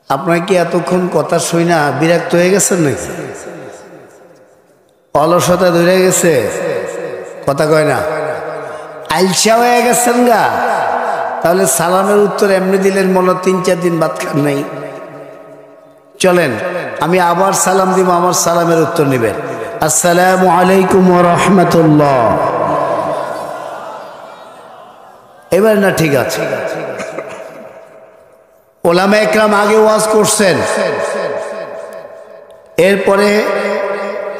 আপনার কি এতক্ষণ কথা শুই না বিরক্ত হয়ে গেছেন নাকি? অলসতা ধরে গেছে, কথা কয় না, আলসা হয়ে গেছেন গা? তাহলে সালামের উত্তর এমনি দিলেন মনে 3-4 দিন বাদ খান নাই। চলেন আমি আবার সালাম দিব, আমার সালামের উত্তর নেবেন। আসসালামু আলাইকুম ওয়া রাহমাতুল্লাহ। এবার না ঠিক আছে। ওলামা একরাম আগে ওয়াজ করছেন, এরপরে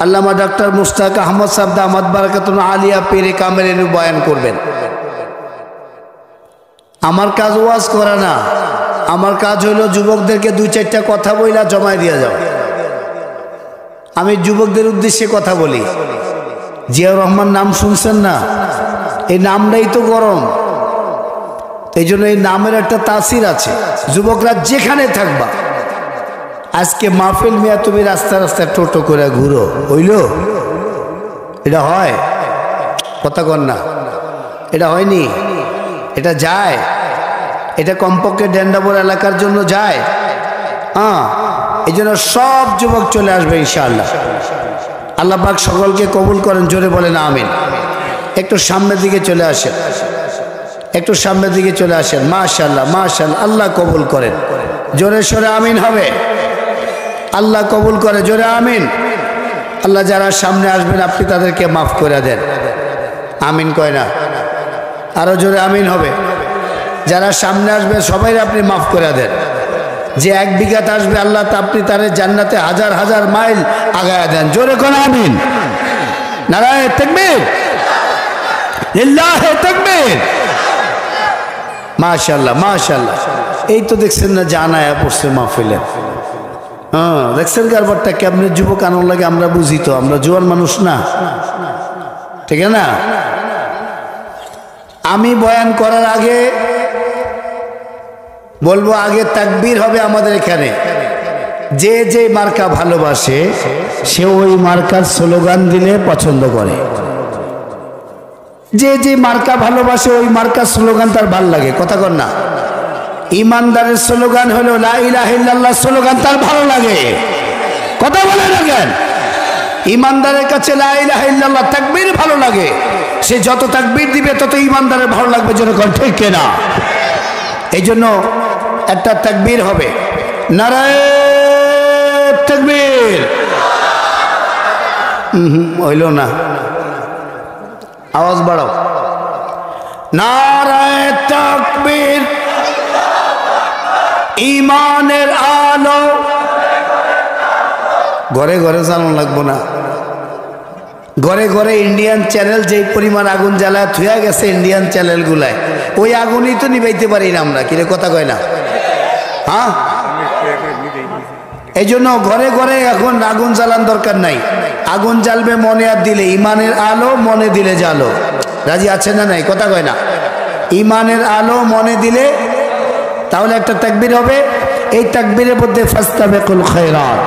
আল্লামা ডক্টর মুশতাক আহমদ সাহেব দামাত বারাকাতুল্লাহ আলিয়া পীরে কামেলিন বয়ান করবেন। আমার কাজ ওয়াজ করা না, আমার কাজ হইলো যুবকদেরকে 2-4টা কথা বইলা জমায় দিয়ে যাও। আমি যুবকদের উদ্দেশ্যে কথা বলি। জিয়াউর রহমান নাম শুনছেন না? এই নামটাই তো গরম, এই জন্য এই নামের একটা তাসির আছে। যুবকরা যেখানে থাকবা, আজকে মাহফিল মিয়া তুমি রাস্তা রাস্তায় টোটো করে ঘুরো, হইল? এটা হয়? কথা কন না, এটা হয়নি, এটা যায়, এটা কমপক্ষে ডেন্ডাবর এলাকার জন্য যায়। হ্যাঁ, এই জন্য সব যুবক চলে আসবে ইনশাআল্লাহ। আল্লাহ পাক সকলকে কবুল করেন, জোরে বলেন আমিন। একটু সামনের দিকে চলে আসেন, একটু সামনের দিকে চলে আসেন। মাশাআল্লাহ মাশাআল্লাহ, আল্লাহ কবুল করেন, জোরে সোরে আমিন হবে। আল্লাহ কবুল করে, জোরে আমিন। আল্লাহ যারা সামনে আসবেন আপনি তাদেরকে মাফ করে দেন, আমিন কয় না? আরো জোরে আমিন হবে। যারা সামনে আসবে সবাই আপনি মাফ করে দেন। যে 1 বিঘাত আসবে আল্লাহ আপনি তার জান্নাতে 1000 মাইল আগায় দেন, জোরে কোন আমিন। নারায়ে তাকবীর, লিল্লাহি তাকবীর। মাশাআল্লাহ মাশাআল্লাহ। এই তো দেখছেন না জানায়া পড়ছে মাহফিলে। হ্যাঁ, দেখছেন কারবারটা কেমনে যুবক আনন্দ লাগে। আমরা বুঝি তো, আমরা জোয়ান মানুষ না, ঠিক না? আমি বয়ান করার আগে বলবো, আগে তাকবীর হবে আমাদের এখানে। যে যে মার্কা ভালোবাসে সে ওই মার্কার স্লোগান দিলে পছন্দ করে। যে যে মার্কা ভালোবাসে ওই মার্কার স্লোগান তার ভাল লাগে, কথা কর না? ইমানদারের স্লোগান হলো লা ইলাহা ইল্লাল্লাহ, স্লোগান তার ভালো লাগে, কথা বলে না কেন? ইমানদারের কাছে লা ইলাহা ইল্লাল্লাহ তাকবীর ভালো লাগে, সে যত তাকবীর দিবে তত ইমানদারের ভালো লাগবে, যেরকম ঠিক কিনা? এই জন্য একটা তাকবীর হবে, নারায়ে তাকবীর। হইল না, আওয়াজ বাড়াও, নারায়ে তাকবীর। ইমানের আলো ঘরে ঘরে জ্বালানো লাগবো না। ঘরে ঘরে ইন্ডিয়ান চ্যানেল যেই পরিমাণ আগুন জ্বালায় থুয়া গেছে ইন্ডিয়ান চ্যানেল গুলায়, ওই আগুনই তো নিবাইতে পারি না আমরা, কিরে কথা কয় না? হ্যাঁ, এই জন্য ঘরে ঘরে এখন আগুন জ্বালান দরকার নাই। আগুন জ্বালবে মনে আর দিলে, ইমানের আলো মনে দিলে জ্বালো। রাজি আছে না নাই? কথা কয় না? ইমানের আলো মনে দিলে তাহলে একটা তাকবীর হবে। এই তাকবীরের মধ্যে ফাস্তাবিকুল খায়রাত।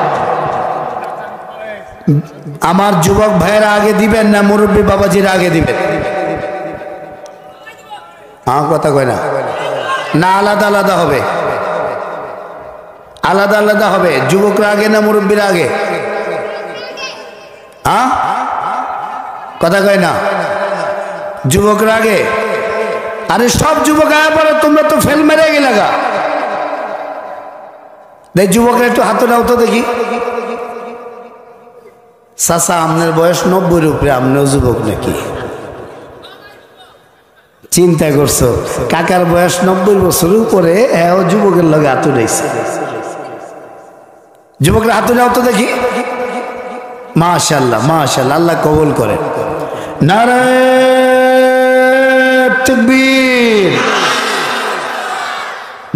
আমার যুবক ভাইয়েরা আগে দিবেন না মুরব্বী বাবাজির আগে দিবেন? হ্যাঁ, কথা কয় না? না আলাদা আলাদা হবে? আলাদা আলাদা হবে। যুবকরা আগে না মুরব্বীরা আগে? হ্যাঁ, কথা কয় না? যুবকরা আগে? আরে সব যুবক আয়া পড়ে, তোমরা তো ফেল মেরে গেলে গা। যুবকরা একটু হাতে নাও তো দেখি। চাচা আপনার বয়স 90-এর উপরে, আপনিও যুবক নাকি? চিন্তা করছো? কাকার বয়স 90 বছরের উপরে, হ্যাঁ, ও যুবকের লগে হাত উঠাইছে। যুবকরা হাত নাও তো দেখি। মাশাআল্লাহ মাশাআল্লাহ, আল্লাহ কবুল করে। নারায়ে তাকবীর।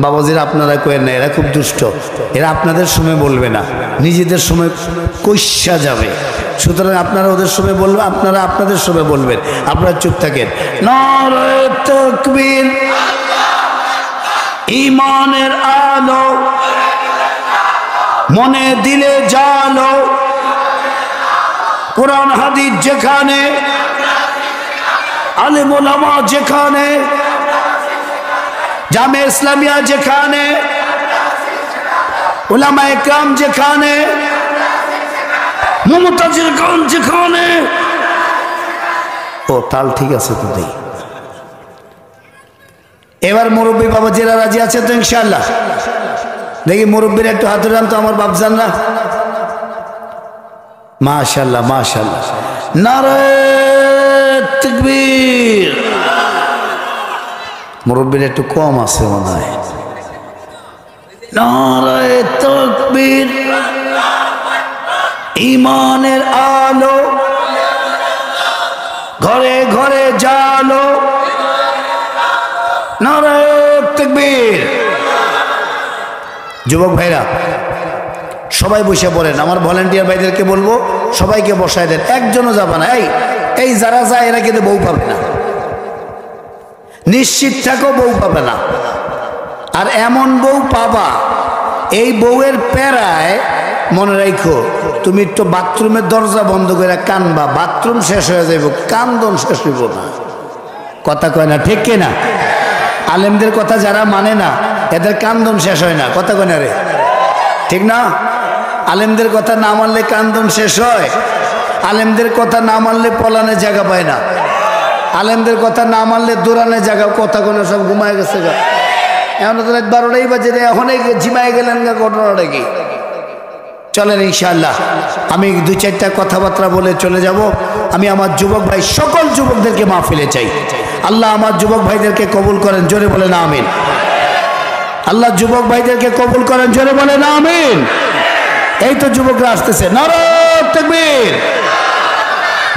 বাবাজিরা আপনারা কয়েন না, এরা খুব দুষ্ট, এরা আপনাদের সময় বলবে না, নিজেদের সময় কইসা যাবে। সুতরাং আপনারা ওদের সময় বলবেন, আপনারা আপনাদের সময় বলবেন, আপনারা চুপ থাকেন। নারায়ে তাকবীর। ইমানের আলো মনে দিলে জালো, কোরআন হাদিস যেখানে, আলেম ওলামা যেখানে, জামে ইসলামিয়া যেখানে, উলামায়ে কেরাম যেখানে, মুমতাজির গান যেখানে। ও তাল ঠিক আছে তো দেখি। এবার মুরব্বী বাবা যারা রাজি আছে তো ইনশাআল্লাহ, দেখি মুরব্বীর একটু হাত উঠান তো আমার বাপজানরা। মাশাআল্লাহ মাশাআল্লাহ, নারে তাকবীর। মুরব্বীর একটু কম আছে মনে হয়। নারে তাকবীর, ঈমানের আলো ঘরে ঘরে জালো, নারে তাকবীর। যুবক ভাইরা সবাই বসে পড়েন। আমার ভলান্টিয়ার ভাইদেরকে বলবো সবাইকে বসায় দেন, একজনও যাবে না। এই যারা যায় এরা কিন্তু বউ পাবে না, নিশ্চিত থাকো বউ পাবে না। আর এমন বউ পাবা, এই বউয়ের প্যারায় মনে রাখো তুমি একটু বাথরুমের দরজা বন্ধ করে কানবা, বাথরুম শেষ হয়ে যাইব, কান্দন শেষ হইব না। কথা কয় না, ঠিক কিনা? আলেমদের কথা যারা মানে না এদের কান্দন শেষ হয় না। কথা কয় না রে, ঠিক না? আলেমদের কথা না মানলে কান্দন শেষ হয়। আলেমদের কথা না মানলে পলানে জায়গা পায় না। আলেমদের কথা না মানলে দৌড়ানে জায়গা। কথা কোনো সব ঘুমায় গেছে গা, এখন তো 12টাই বাজে, এখন ঝিমায় গেলেন গা, ঘটনাটা কি? চলেন ইনশাআল্লাহ আমি 2-4টা কথাবার্তা বলে চলে যাব। আমি আমার যুবক ভাই সকল যুবকদেরকে মাহফিলে চাই। আল্লাহ আমার যুবক ভাইদেরকে কবুল করেন, জোরে বলেন আমিন। আল্লাহ যুবক ভাইদেরকে কবুল করেন, জোরে বলেন আমিন। এই তো যুবকরা আসতেছে, নারে তাকবীর।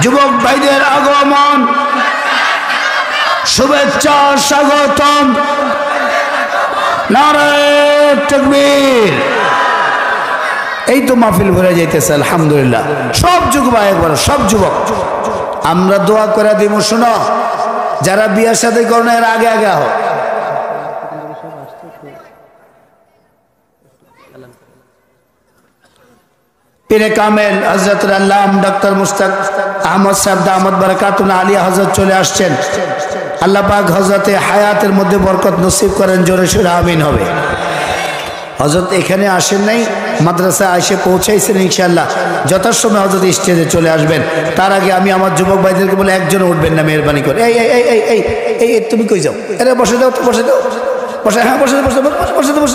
যুবক ভাইদের আগমন, শুভেচ্ছা, স্বাগতম, নারে তাকবীর। এই তো মাহফিল ভরে যাইতেছে আলহামদুলিল্লাহ। সব যুবক একবার, সব যুবক আমরা দোয়া করে দিব। শুনো, যারা বিয়ের সাথে করো না এর আগে আগে আহ। পীরে কামেল হযরত আল্লাম ডক্টর মুস্তাক আহমদ সাহেব দামাত বারাকাতুন আলিয়া হযরত চলে আসছেন। আল্লাহ পাক হযরতে হায়াতের মধ্যে বরকত নসিব করেন, জোরে সোরে আমিন হবে। হযরত এখানে আসেন নাই, মাদ্রাসা এসে পৌঁছাইছেন। ইনশাআল্লাহ যথাসময় হযরত স্টেজে চলে আসবেন। তার আগে আমি আমার যুবক ভাইদেরকে বলে একজন উঠবেন না মেহেরবানি করে। এই এই এই এই এই এই তুমি কই যাও? আরে বসে দাও, বসে দাও, বসে, হ্যাঁ বসে দাও, বসে দাও, বসে দাও,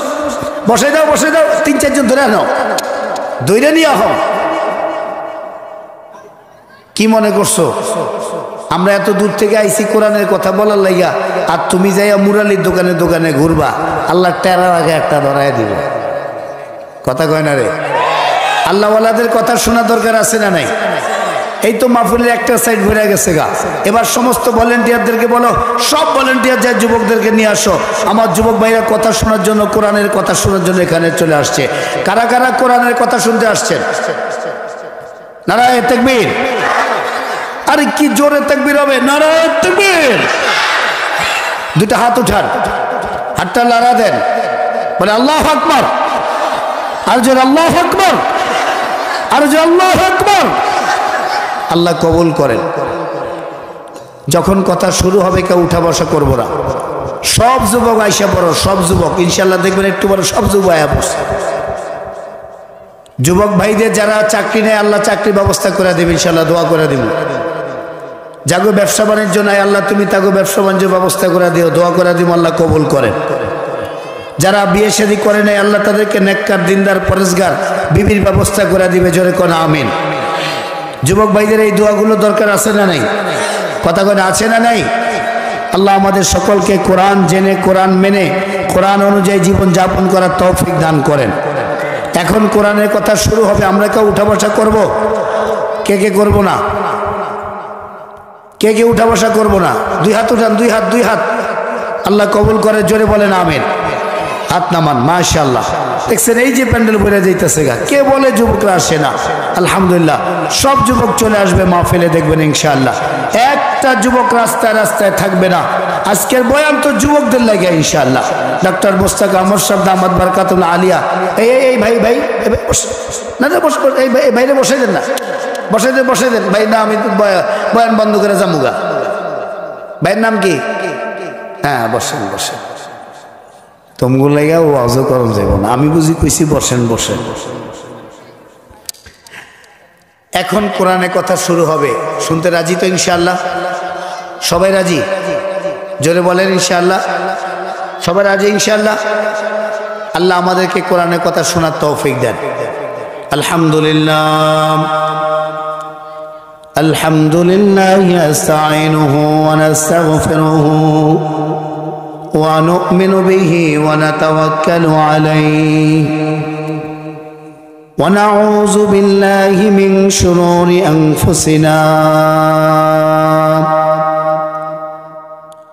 বসে দাও, বসে দাও। 3-4 জন ধরে আনো, দইরা নিয়ে আহ। কি মনে করছো আমরা এত দূর থেকে আইসি কোরআনের কথা বলার লাইগা, আর তুমি যাইয়া মুরালির দোকানে দোকানে ঘুরবা? আল্লাহ টেরার আগে একটা ধরায় দিব। কথা কয় না রে? আল্লাহওয়ালাদের কথা শোনা দরকার আছে না নাই? এই তো মাহফিলের একটা সাইড ভরে গেছে গা। এবার সমস্ত ভলেন্টিয়ারদেরকে বলো, সব ভলেন্টিয়ার যা যুবকদেরকে নিয়ে আসো। আমার যুবক ভাইরা কথা শোনার জন্য, কোরআনের কথা শোনার জন্য এখানে চলে আসছে। কারা কারা কোরআনের কথা শুনতে আসছেন? নারায়ে তাকবীর। আরে কি জোরে তাকবীর হবে! নারায়ে তাকবীর। 2টা হাত উঠান, হাতটা লড়া দেন, বলে আল্লাহু আকবার। আর জোরে আল্লাহু আকবার, আর জোরে আল্লাহু আকবার। আল্লাহ কবুল করেন। যখন কথা শুরু হবে কেউ উঠা বসা করবো না। সব যুবক আইসা পড়ো, সব যুবক ইনশাআল্লাহ দেখবেন একটু বড় সব যুবক আয়া বসে। যুবক ভাইদের যারা চাকরি নেয় আল্লাহ চাকরি ব্যবস্থা করে দেবে ইনশাআল্লাহ, দোয়া করে দিব। যাগো ব্যবসা বাণিজ্য নাই আল্লাহ তুমি তাগো ব্যবসা বাণিজ্য ব্যবস্থা করে দিও, দোয়া করে দিব, আল্লাহ কবুল করেন। যারা বিয়ে শাদী করে নাই আল্লাহ তাদেরকে নেককার, দিনদার, পরেশগার বিবির ব্যবস্থা করে দিবে, জোরে কোন আমিন। যুবক ভাইদের এই দোয়াগুলো দরকার আছে না নাই? কথা কয় আছে না নাই? আল্লাহ আমাদের সকলকে কোরআন জেনে, কোরআন মেনে, কোরআন অনুযায়ী জীবন যাপন করার তৌফিক দান করেন। এখন কোরআনের কথা শুরু হবে, আমরা কেউ উঠা বসা করবো? কে কে করবো না? কে কে উঠা বসা করবো না? 2 হাত উঠান, 2 হাত, 2 হাত। আল্লাহ কবুল করে, জোরে বলেন আমিন। হাত নামান। মাশাআল্লাহ, দেখছেন এই যে প্যান্ডেল ভরে যাইতেছে গা। কে বলে যুবকরা আসে না? আলহামদুলিল্লাহ সব যুবক চলে আসবে মাহফিলে, দেখবেন ইনশাআল্লাহ। একটা যুবক রাস্তায় রাস্তায় থাকবে না। আজকের বয়ান তো যুবকদের লাগে ইনশাআল্লাহ। ডক্টর মুস্তাক আহমদ সাহেব দামাত বারাকাতুল আলিয়া। এই এই ভাই ভাই না বসে, এই ভাইরে বসে দেন না, বসে দেন, বসে দেন ভাই। না আমি বয়ান বন্ধ করে যামুগা। ভাইয়ের নাম কি? হ্যাঁ বসেন, বসেন। তোমগুলো লাগা ওয়াজও করন যাব না। আমি বুঝি কইছি বসেন বসেন। এখন কোরআনে কথা শুরু হবে, শুনতে রাজি তো ইনশাআল্লাহ? সবাই রাজি? জোরে বলেন ইনশাআল্লাহ। সবাই রাজি ইনশাআল্লাহ? আল্লাহ আমাদেরকে কোরআনের কথা শোনার তৌফিক দেন। আলহামদুলিল্লাহ আলহামদুলিল্লাহ নাস্তাঈনুহু ওয়া নাস্তাগফিরুহু ওয়া নু'মিনু বিহি ওয়া নাতাওয়াক্কালু আলাইহি ওয়া নাউযু বিল্লাহি মিন শুরুরি আনফুসিনা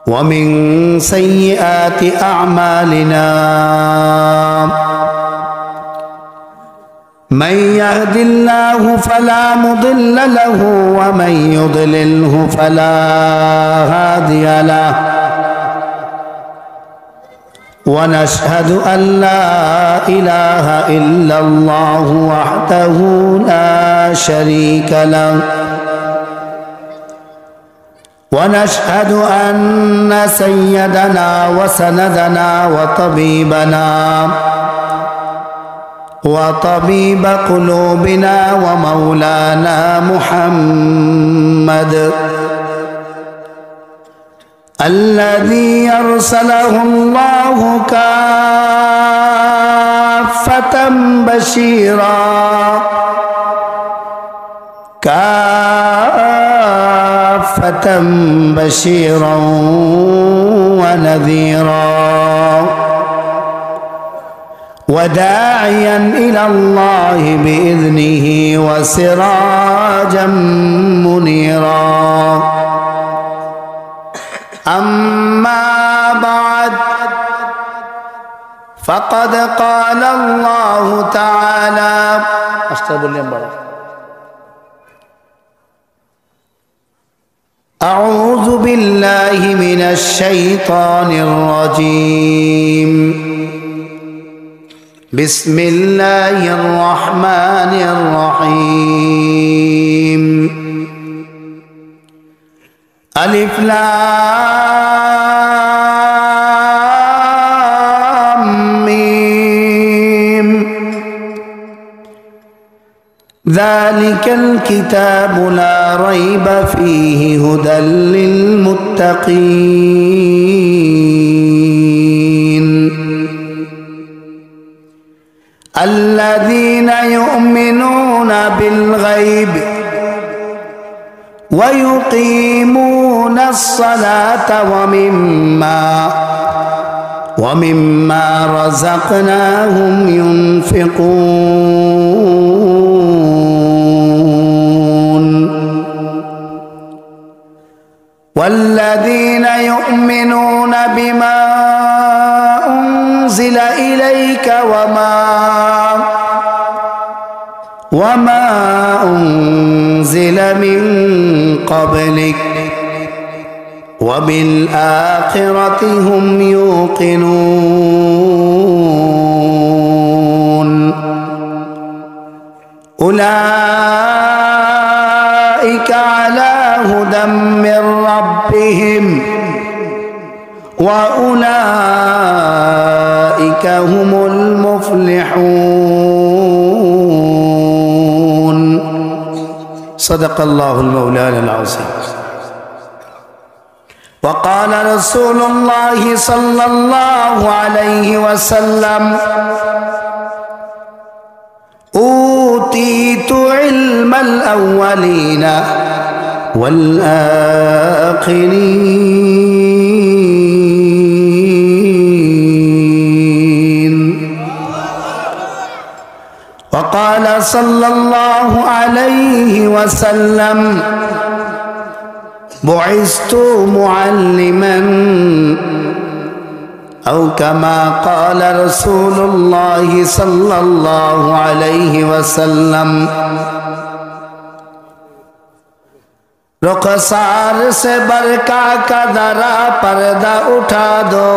ওয়া মিন সাইয়্যাতি আ'মালিনা من يهد الله فلا مضل له ومن يضلله فلا هادي له ونشهد أن لا إله إلا الله وحده لا شريك له ونشهد أن سيدنا وسندنا وطبيبنا وطبيب قلوبنا ومولانا محمد الذي أرسله الله كافة بشيرا ونذيرا وداعيا إلى الله بإذنه وسراجا منيرا أما بعد فقد قال الله تعالى أعوذ بالله من الشيطان الرجيم بسم الله الرحمن الرحيم ألف لام ميم ذلك الكتاب لا ريب فيه هدى للمتقين الذين يؤمنون بالغيب ويقيمون الصلاة ومما رزقناهم ينفقون والذين يؤمنون بما أنزل إليك وما أنزل من قبلك وبالآخرة هم يوقنون أولئك على هدى من ربهم وأولئك هم المفلحون صدق الله المولانا العظيم وقال رسول الله صلى الله عليه وسلم أوتيت علم الأولين والآخرين وقال صلى الله عليه وسلم بعثت معلما أو كما قال رسول الله صلى الله عليه وسلم रुखसार से बरका का दरा पर्दा उठा दो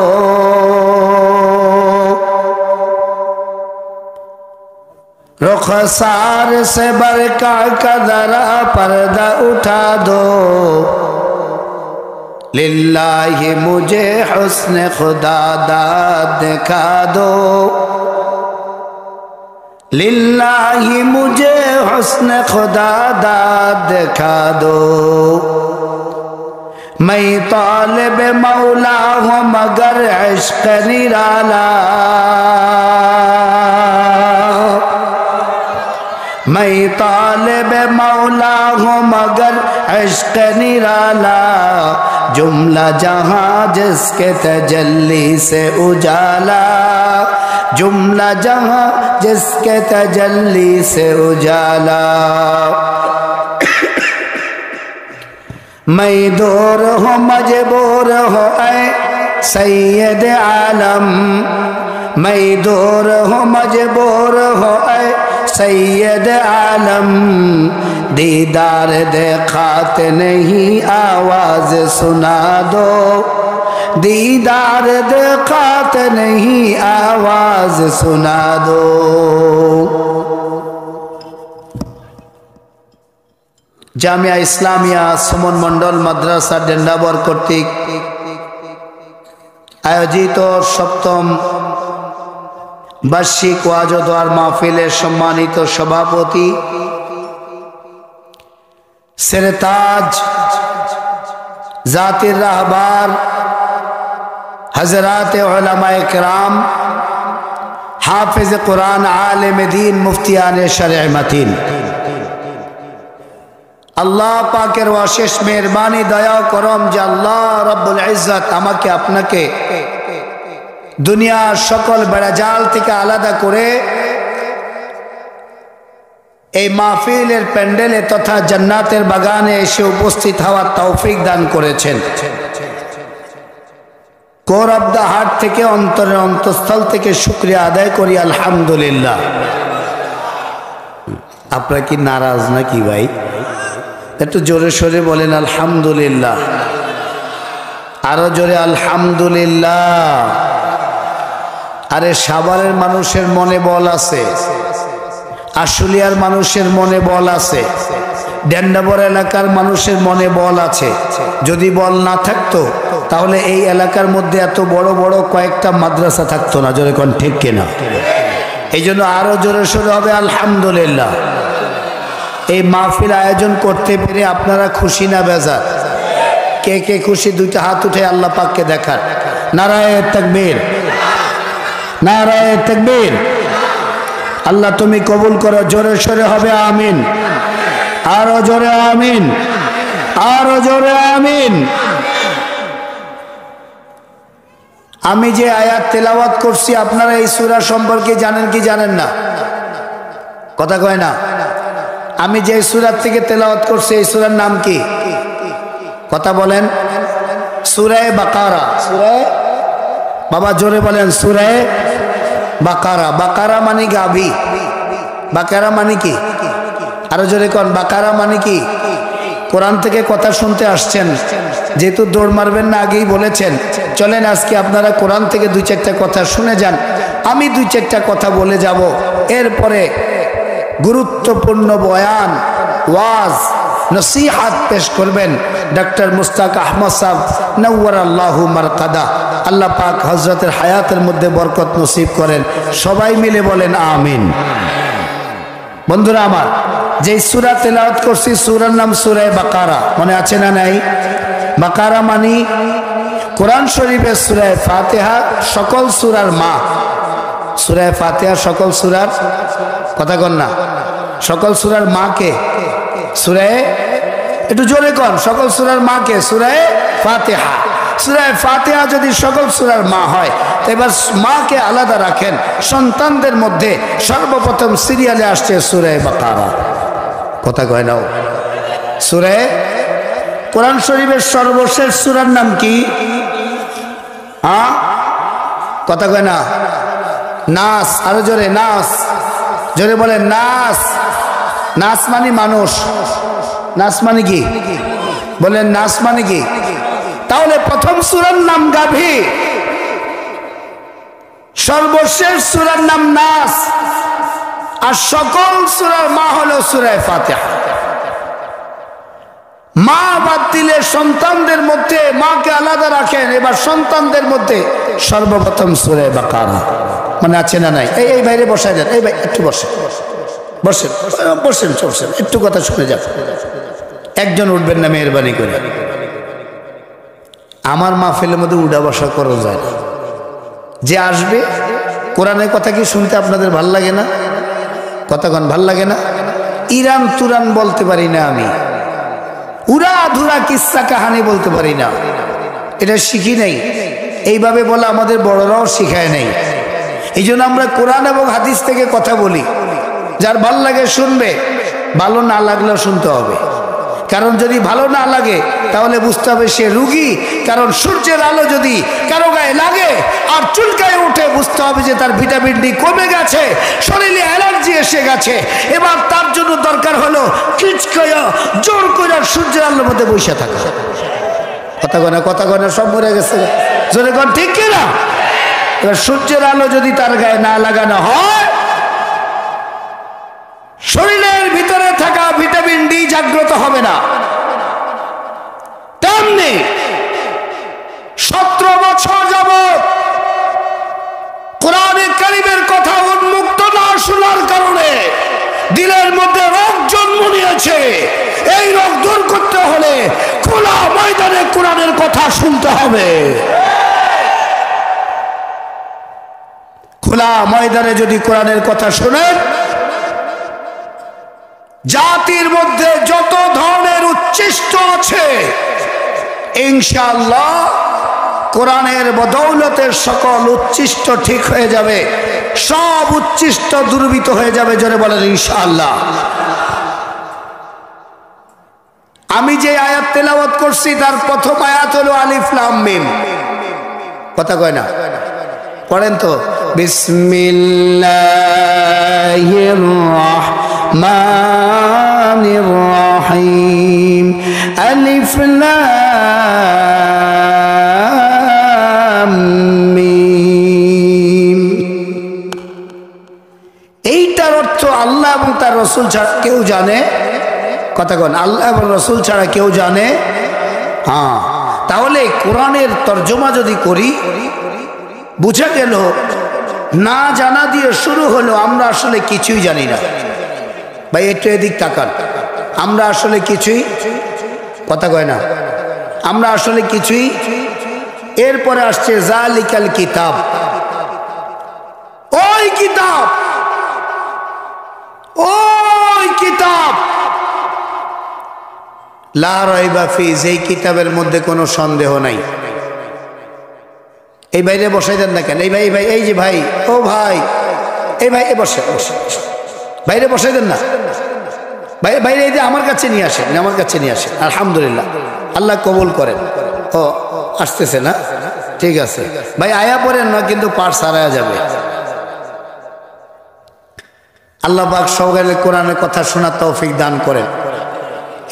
रुखसार से बरका का दरा पर्दा उठा दो लिल्लाहि मुझे हुस्न खुदा दाद दिखा दो, लिल्लाहि मुझे हुस्न खुदा दाद दिखा दो। मैं तालिब मौला हूँ मगर इश्क निराला, मैं तालिब मौला हूँ मगर इश्क निराला। जुमला जहाँ जिसके तजल्ली से उजाला, जुमला जहाँ जिसके तजल्ली से उजाला। मैं दूर हूँ मजबूर हूँ ऐ सैयद आलम, मैं दूर हूँ मजबूर हूँ ऐ सैयद आलम। दीदार देखात नहीं आवाज सुना दो, दीदार देखात नहीं आवाज सुना दो। জামিয়া ইসলামিয়া সুমন মন্ডল মাদ্রাসা ডেন্ডাবর কর্তৃক আয়োজিত সপ্তম বার্ষিক ওয়াজ ও দোয়ার মাহফিলের সম্মানিত সভাপতি সেরতাজ জাতির রাহবার হযরত উলামায়ে কেরাম হাফেজ কুরআন আলেম দ্বীন মুফতিয়ানে শরঈ মতিন, আল্লাহ পাকের অশেষ মেহেরবানি দয়া করম যে আল্লাহ রব্বুল ইজ্জত আমাকে আপনাকে দুনিয়ার সকল বেড়াজাল থেকে আলাদা করে এই মাহফিলের প্যান্ডেলে তথা জান্নাতের বাগানে এসে উপস্থিত হওয়ার তৌফিক দান করেছেন। কোর অফ দ্য হার্ট থেকে অন্তরের অন্তঃস্থল থেকে শুকরিয়া আদায় করি আলহামদুলিল্লাহ। আপনারা কি নারাজ নাকি ভাই? একটু জোরে সোরে বলেন আলহামদুলিল্লাহ, আরো জোরে আলহামদুলিল্লাহ। আরে সাভারের মানুষের মনে বল আছে, আশুলিয়ার মানুষের মনে বল আছে, ডেন্ডাবর এলাকার মানুষের মনে বল আছে। যদি বল না থাকতো তাহলে এই এলাকার মধ্যে এত বড় বড় কয়েকটা মাদ্রাসা থাকতো না। জোরে কোন ঠিক কিনা? এই জন্য আরো জোরে সোরে হবে আলহামদুলিল্লাহ। এই মাহফিল আয়োজন করতে পেরে আপনারা খুশি না বেজার? কে কে খুশি দুইটা হাত উঠে আল্লাহ পাককে দেখার। নারায়ে তাকবীর, নারায়ে তাকবীর। আল্লাহ তুমি কবুল করো। জোরে সোরে হবে আমিন, আরো জোরে আমিন, আরো জোরে আমিন। আমি যে আয়াত তেলাওয়াত করছি আপনারা এই সূরা সম্পর্কে জানেন কি জানেন না? কথা কয় না। আমি যে সূরা থেকে তেলাওয়াত করছি এই সূরার নাম কি? কথা বলেন। সূরা বাকারা। সূরা বাবা জোরে বলেন সূরা বাকারা। বাকারা মানে গাভী। বাকারা মানে কি? আরো জোরে কোন বাকারা মানে কি? কোরআন থেকে কথা শুনতে আসছেন, যেহেতু দৌড় মারবেন না আগেই বলেছেন, চলেন আজকে আপনারা কোরআন থেকে দুই চারটা কথা শুনে যান। আমি দুই চারটা কথা বলে যাব, এরপরে গুরুত্বপূর্ণ বয়ান ওয়াজ নসিহাত পেশ করবেন ডক্টর মুস্তাক আহমদ সাহেব নওয়ারাল্লাহু মারকাদা। আল্লাহ পাক হযরতের হায়াতের মধ্যে বরকত নসিব করেন। সবাই মিলে বলেন আমিন। বন্ধুরা আমার, যে সূরা তেলাওয়াত করছি সূরার নাম সূরা বাকারা। মনে আছে না নাই? বাকারা মানে কোরআন শরীফের সূরা ফাতিহা সকল সূরার মা। সূরা ফাতিহা সকল সূরার, কথা কন না, সকল সূরার মা কে? সূরা, একটু জোরে কন, সকল সূরার মা কে? সূরা ফাতিহা। সূরা ফাতিহা যদি সকল সূরার মা হয় তো এবার মাকে আলাদা রাখেন। সন্তানদের মধ্যে সর্বপ্রথম সিরিয়ালে আসছে সূরা বাকারা। কথা কয় নাও। সূরা কোরআন শরীফের সর্বশেষ সূরার নাম কি? কথা কয় না। নাস। আরো জোরে নাস। জোরে বলেন নাস। নাস মানে মানুষ। নাস মানে কি? বলেন নাস মানে কি? তাহলে প্রথম সূরার নাম গাভী, সর্বশেষ সূরার নাম নাস, আর সকল সূরার মা হলো সূরা ফাতিহা। মা বাদ দিলে সন্তানদের মধ্যে মাকে আলাদা রাখেন। এবার সন্তানদের মধ্যে সর্বপ্রথম সূরা বাকারা, মানে আছে না নাই? এই বাইরে বসায় দেন, এই ভাই একটু বসেন, বসেন বসেন বসেন, একটু কথা শুনে যান। একজন উঠবেন না মেহরবানি করে। আমার মাহফিলের মধ্যে উঠা বসা করা যায় না। যে আসবে কোরআনের কথা কি শুনতে আপনাদের ভাল লাগে না? কথাক্ষণ ভাল লাগে না? ইরান তুরান বলতে পারি না আমি, উড়া ধুরা কিস্সা কাহানি বলতে পারি না, এটা শিখি নাই। এইভাবে বলা আমাদের বড়রাও শিখায় নাই। এই জন্য আমরা কোরআন এবং হাদিস থেকে কথা বলি। যার ভাল লাগে শুনবে, ভালো না লাগলেও শুনতে হবে। কারণ যদি ভালো না লাগে তাহলে বুঝতে হবে সে রুগী। কারণ সূর্যের আলো যদি কারো গায়ে লাগে আর চুলকায় উঠে, বুঝতে হবে যে তার ভিটামিন ডি কমে গেছে, শরীরে অ্যালার্জি এসে গেছে। এবার তার জন্য দরকার হলো কিচকায়া জোর করে সূর্যের আলোর মধ্যে বসে থাকা। কথা গনা সব মরে গেছে, জোরে কন ঠিক কিনা? এবার সূর্যের আলো যদি তার গায়ে না লাগানো হয়, শরীরের ভিতরে থাকা ভিটামিন ডি জাগ্রত হবে না। তেমনি 17 বছর যাবত কোরআনে কারীমের কথা উন্মুক্ত না শোনার কারণে দিলের মধ্যে রোগ জন্ম নিয়েছে। এই রোগ দূর করতে হলে খোলা ময়দানে কোরআনের কথা শুনতে হবে। খোলা ময়দানে যদি কোরআনের কথা শোনেন, জাতির মধ্যে যত ধরনের উচ্ছিষ্ট আছে ইনশাআল্লাহ কোরআনের বদৌলতে সকল উচ্ছিষ্ট ঠিক হয়ে যাবে, সব উচ্ছিষ্ট দুর্বৃত হয়ে যাবে। জোরে বলেন ইনশাআল্লাহ। আমি যে আয়াত তেলাওয়াত করছি তার প্রথম আয়াত হলো আলিফ লাম মিম। কথা কয় না? পড়েন তো, বিসমিল্লাহির রাহমানির রাহিম, আলিফ লাম মিম। এইটার অর্থ আল্লাহ এবং তার রাসূল ছাড়া কেউ জানে? কথা কন, আল্লাহ এবং রাসূল ছাড়া কেউ জানে? হ্যাঁ। তাহলে কোরআনের তর্জমা যদি করি, বুঝা গেল না জানা দিয়ে শুরু হলো আমরা আসলে কিছুই জানি না। ভাই একটু এদিক তাকান, আমরা আসলে কিছুই, কথা কয় না, আমরা আসলে কিছুই। এরপরে আসছে জালিকাল কিতাব, ওই কিতাব, ওই কিতাব লা রাইবা ফি, যেই কিতাবের মধ্যে কোনো সন্দেহ নাই। এই বাইরে বসাই দেন না কেন? এই ভাই, এই ভাই, এই যে ভাই, ও ভাই, এই ভাই, বসে বসে বাইরে বসাই দেন না। বাইরে এই যে আমার কাছে নিয়ে আসেন, আমার কাছে নিয়ে আসেন। আলহামদুলিল্লাহ, আল্লাহ কবুল করেন। ও আসতেছে না? ঠিক আছে ভাই, আয়া পড়েন না কিন্তু পার সারায়া যাবে। আল্লাহ পাক সবাইকে কোরআনের কথা শোনার তৌফিক দান করেন।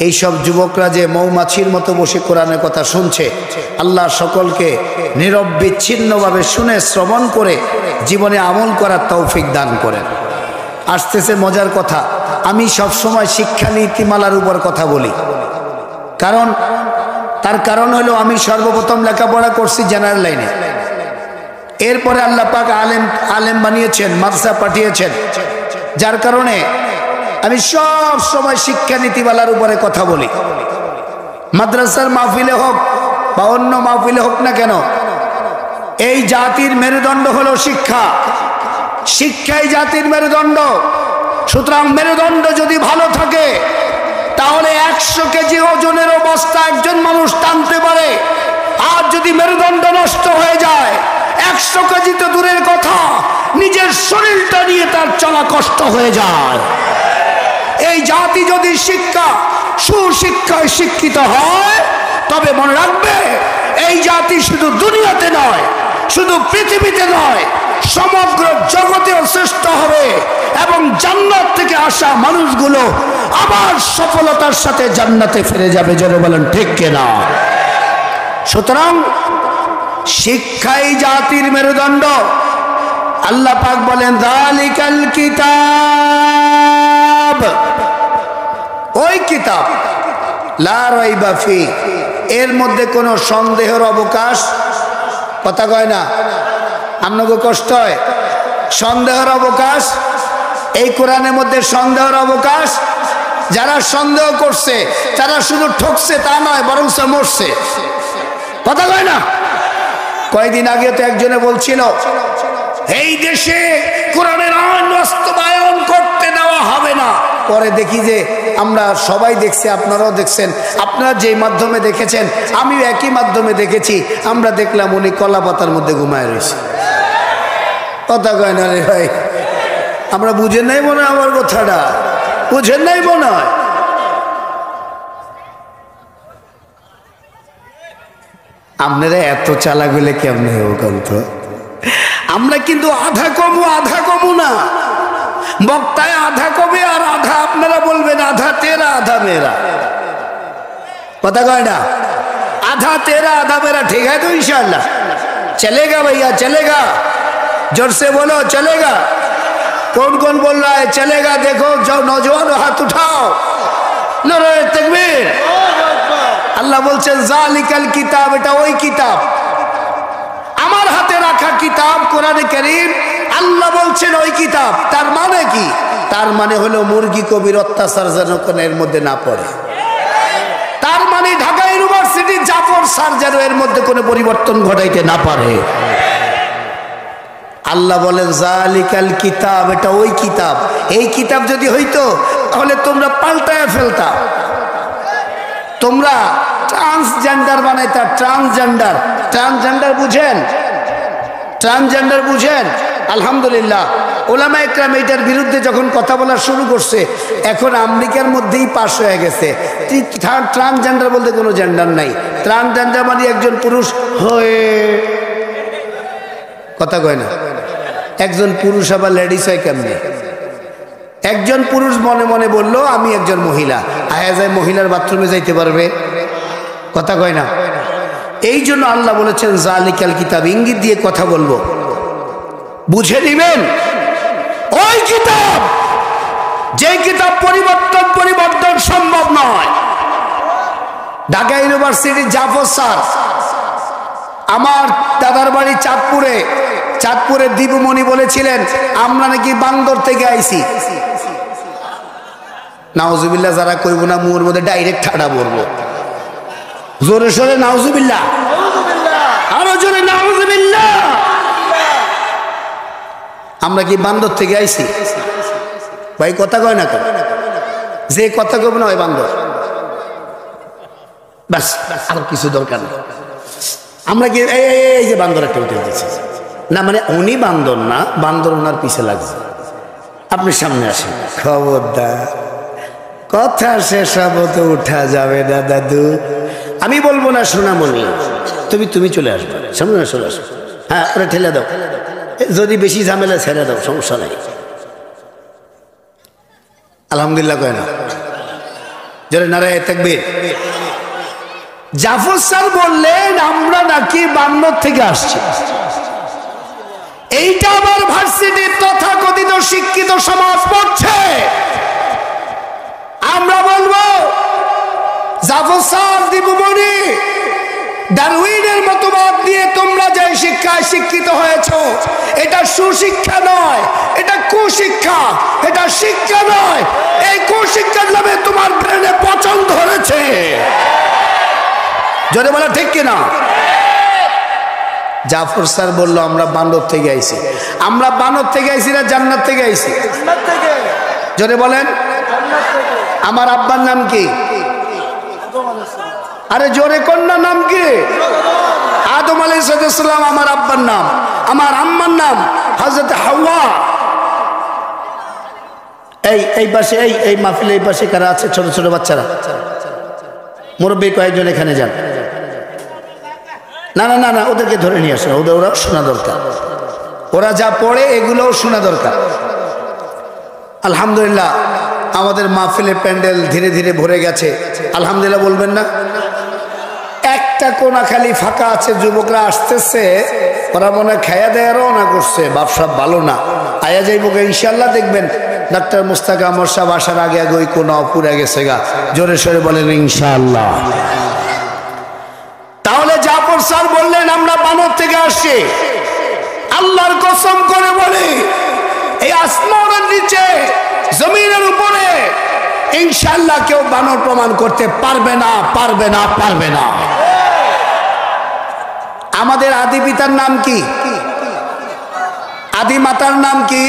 এইসব যুবকরা যে মৌমাছির মতো বসে কোরআনের কথা শুনছে, আল্লাহ সকলকে নীরব বিচ্ছিন্নভাবে শুনে শ্রবণ করে জীবনে আমল করার তৌফিক দান করেন। আসতেছে মজার কথা, আমি সবসময় শিক্ষা নীতিমালার উপর কথা বলি। তার কারণ হলো আমি সর্বপ্রথম লেখাপড়া করছি জেনারেল লাইনে। এরপরে আল্লাহ পাক আলেম বানিয়েছেন, মাদ্রাসা পাঠিয়েছেন, যার কারণে আমি সব সময় শিক্ষা নীতিমালার উপরে কথা বলি। মাদ্রাসার মাহফিলে হোক বা অন্য মাহফিলে হোক না কেন, এই জাতির মেরুদণ্ড হলো শিক্ষা। শিক্ষাই জাতির মেরুদণ্ড। সুতরাং মেরুদণ্ড যদি ভালো থাকে তাহলে 100 কেজি ওজনের বস্তা একজন মানুষ টানতে পারে। আর যদি মেরুদণ্ড নষ্ট হয়ে যায়, 100 কেজি তো দূরের কথা, নিজের শরীরটা নিয়ে তার চলা কষ্ট হয়ে যায়। এই জাতি যদি সুশিক্ষায় শিক্ষিত হয়, তবে মনে রাখবে এই জাতি শুধু দুনিয়াতে নয়, শুধু পৃথিবীতে নয়, সমগ্র জগতেও শ্রেষ্ঠ হবে এবং জান্নাত থেকে আসা মানুষগুলো আবার সফলতার সাথে জান্নাতে ফিরে যাবে। জোরে বলেন ঠিক কিনা? সুতরাং শিক্ষাই জাতির মেরুদণ্ড। আল্লাহ পাক বলেন যালিকাল কিতাব, ওই কিতাব লা রাইবা ফি, এর মধ্যে কোনো সন্দেহের অবকাশ, কথা কয় না, আপনাকে কষ্ট হয়, সন্দেহের অবকাশ, এই কোরআনের মধ্যে সন্দেহের অবকাশ। যারা সন্দেহ করছে তারা শুধু ঠকছে তা নয়, বরং মরছে, কথা কয় না। কয়েকদিন আগে তো একজনে বলছিল এই দেশে কোরআনের আইন বাস্তবায়ন করতে দেওয়া হবে না। পরে দেখি যে আমরা সবাই দেখছি, আপনারাও দেখছেন, আপনারা যেই মাধ্যমে দেখেছেন আমিও একই মাধ্যমে দেখেছি। আমরা দেখলাম উনি কলা পাতার মধ্যে ঘুমায় রয়েছে, কথা কয় না রে ভাই। আমরা বুঝেন নাই মনে হয়, আমার কথাটা বুঝেন নাই মনে হয়। আপনারা এত চালাক হলে কেমনে হবো কন্ত? আমরা কিন্তু আধা কমু না, বক্তায় আধা কমে আর আধা আপনারা বলবেন আধা তেরা আধা মেরা, কথা কয় না, आधा तेरा आधा मेरा, ठीक है तो इंशाअल्लाह चलेगा भैया, चलेगा, जोर से बोलो चलेगा। कौन कौन बोल रहा है चलेगा? देखो जो नौजवान हाथ उठाओ, नारे तकबीर। আল্লাহ বলছেন জালিকাল কিতাব, এটা ওই কিতাব, আমার হাতে রাখা কিতাব কোরআনে কারীম। আল্লাহ বলছেন ওই কিতাব, তার মানে কি? তার মানে হলো মুরগি কবির অত্যাচার যেন কোন এর মধ্যে না পড়ে। তার মানে ঢাকা ইউনিভার্সিটি জাফর স্যার যেন এর মধ্যে কোনো পরিবর্তন ঘটাইতে না পারে। আল্লাহ বলেন জালিকাল কিতাব, এটা ওই কিতাব। এই কিতাব যদি হইতো তাহলে তোমরা পাল্টায় ফেলতা, তোমরা ট্রান্সজেন্ডার বানাইতা। ট্রান্সজেন্ডার, ট্রান্সজেন্ডার বুঝেন? ট্রান্সজেন্ডার বুঝেন? আলহামদুলিল্লাহ ওলামা একরাম এটার বিরুদ্ধে যখন কথা বলা শুরু করছে, এখন আমেরিকার মধ্যেই পাশ হয়ে গেছে। ট্রান্সজেন্ডার বলতে কোনো জেন্ডার নাই। ট্রান্সজেন্ডার মানে একজন পুরুষ হয়ে, কথা কয় না, একজন পুরুষ আবার লেডিস হয় কেমনে? একজন পুরুষ মনে মনে বললো আমি একজন মহিলা, আয়া যায় মহিলার বাথরুমে যাইতে পারবে, কথা কয় না। এই জন্য আল্লাহ বলেছেন জালিকাল কিতাব, ইঙ্গিত দিয়ে কথা বলবো, বুঝে নিবেন। ওই কিতাব, যে কিতাব পরিবর্তন সম্ভব নয়। ঢাকা ইউনিভার্সিটির জাফর স্যার, আমার দাদার বাড়ি চাঁদপুরে দীপুমণি বলেছিলেন আমরা নাকি বান্দর থেকে আইছি। নাউজুবিল্লাহ যারা কইব না মুর মধ্যে ডাইরেক্ট ঠাডা পড়বো। জোরে সোরে নাউজুবিল্লাহ, আরো জোরে নাউজুবিল্লাহ। আমরা কি বান্দর থেকে আইছি? ভাই কথা কয় না কেন? যে কথা কইব না ওই বান্দর, ব্যাস, আর কিছু দরকার নেই। আমরা কি এই যে বান্দর একটা উঠে দিচ্ছি না, মানে উনি বান্দর না, বান্দর ওনার পিছে লাগছে। আপনি সামনে আসেন, খবরদার কথা শেষ হতে উঠা যাবে না দাদু। আমি বলবো না সোনামণি, তুমি চলে আসবে, সামনে চলে আসো। হ্যাঁ ওরা ঠেলে দাও, যদি বেশি ঝামেলা ছেড়ে দাও, সমস্যা নাই। আলহামদুলিল্লাহ কয় না, জোরে নারায়ে তাকবীর। জাফর স্যার বললেন আমরা নাকি বান্দর থেকে আসছি। এইটা আবার ভার্সিটির তথাকথিত শিক্ষিত সমাজ পড়ছে। আমরা বলবো জাফর স্যার, দীপুমণি, ডারউইনের মতবাদ দিয়ে তোমরা যে শিক্ষায় শিক্ষিত হয়েছ, এটা সুশিক্ষা নয়, এটা কুশিক্ষা, এটা শিক্ষা নয়। এই কুশিক্ষার নামে তোমার ব্রেনে পচন ধরেছে। জোরে বলা ঠিক কিনা? জাফর স্যার বললো আমরা বান্দর থেকে আইছি। আমরা বানর থেকে আইছি না জান্নাত থেকে আইছি? জোরে বলেন। আমার আব্বার নাম কি? আরে জোরে কন্যা নাম কি? আদম আলাইহিস সালাম আমার আব্বার নাম। আমার আম্মার নাম হযরত হাওয়া। এই পাশে এই মাহফিলে এই পাশে কারা আছে? ছোট ছোট বাচ্চারা, মুরব্বী কয়েকজন এখানে যান। না না না না, ওদেরকে ধরে নিয়ে আসো, ওরা শোনা দরকার। ওরা যা পড়ে এগুলোও শোনা দরকার। আলহামদুলিল্লাহ আমাদের মাহফিলের প্যান্ডেল ধীরে ধীরে ভরে গেছে। আলহামদুলিল্লাহ বলবেন না? একটা কোনা খালি ফাঁকা আছে, যুবকরা আসতেছে, ওরা মনে খায়া দেয়া রওনা করছে, ব্যবসা ভালো না, আয়া যাইব ইনশাল্লাহ। দেখবেন ডাক্তার মুস্তাক আমর সাহেব আসার আগে আগে ওই কোন পুরা গেছে গা। জোরে সোরে বলেন ইনশাআল্লাহ। তাহলে জাফর স্যার বললেন আমরা বানর থেকে আসছি। আল্লাহর কসম করে বলি এই আসমানের নিচে জমিনের উপরে ইনশাআল্লাহ কেউ বানর প্রমাণ করতে পারবে না, পারবে না, পারবে না। আমাদের আদি পিতার নাম কি? আদি মাতার নাম কি?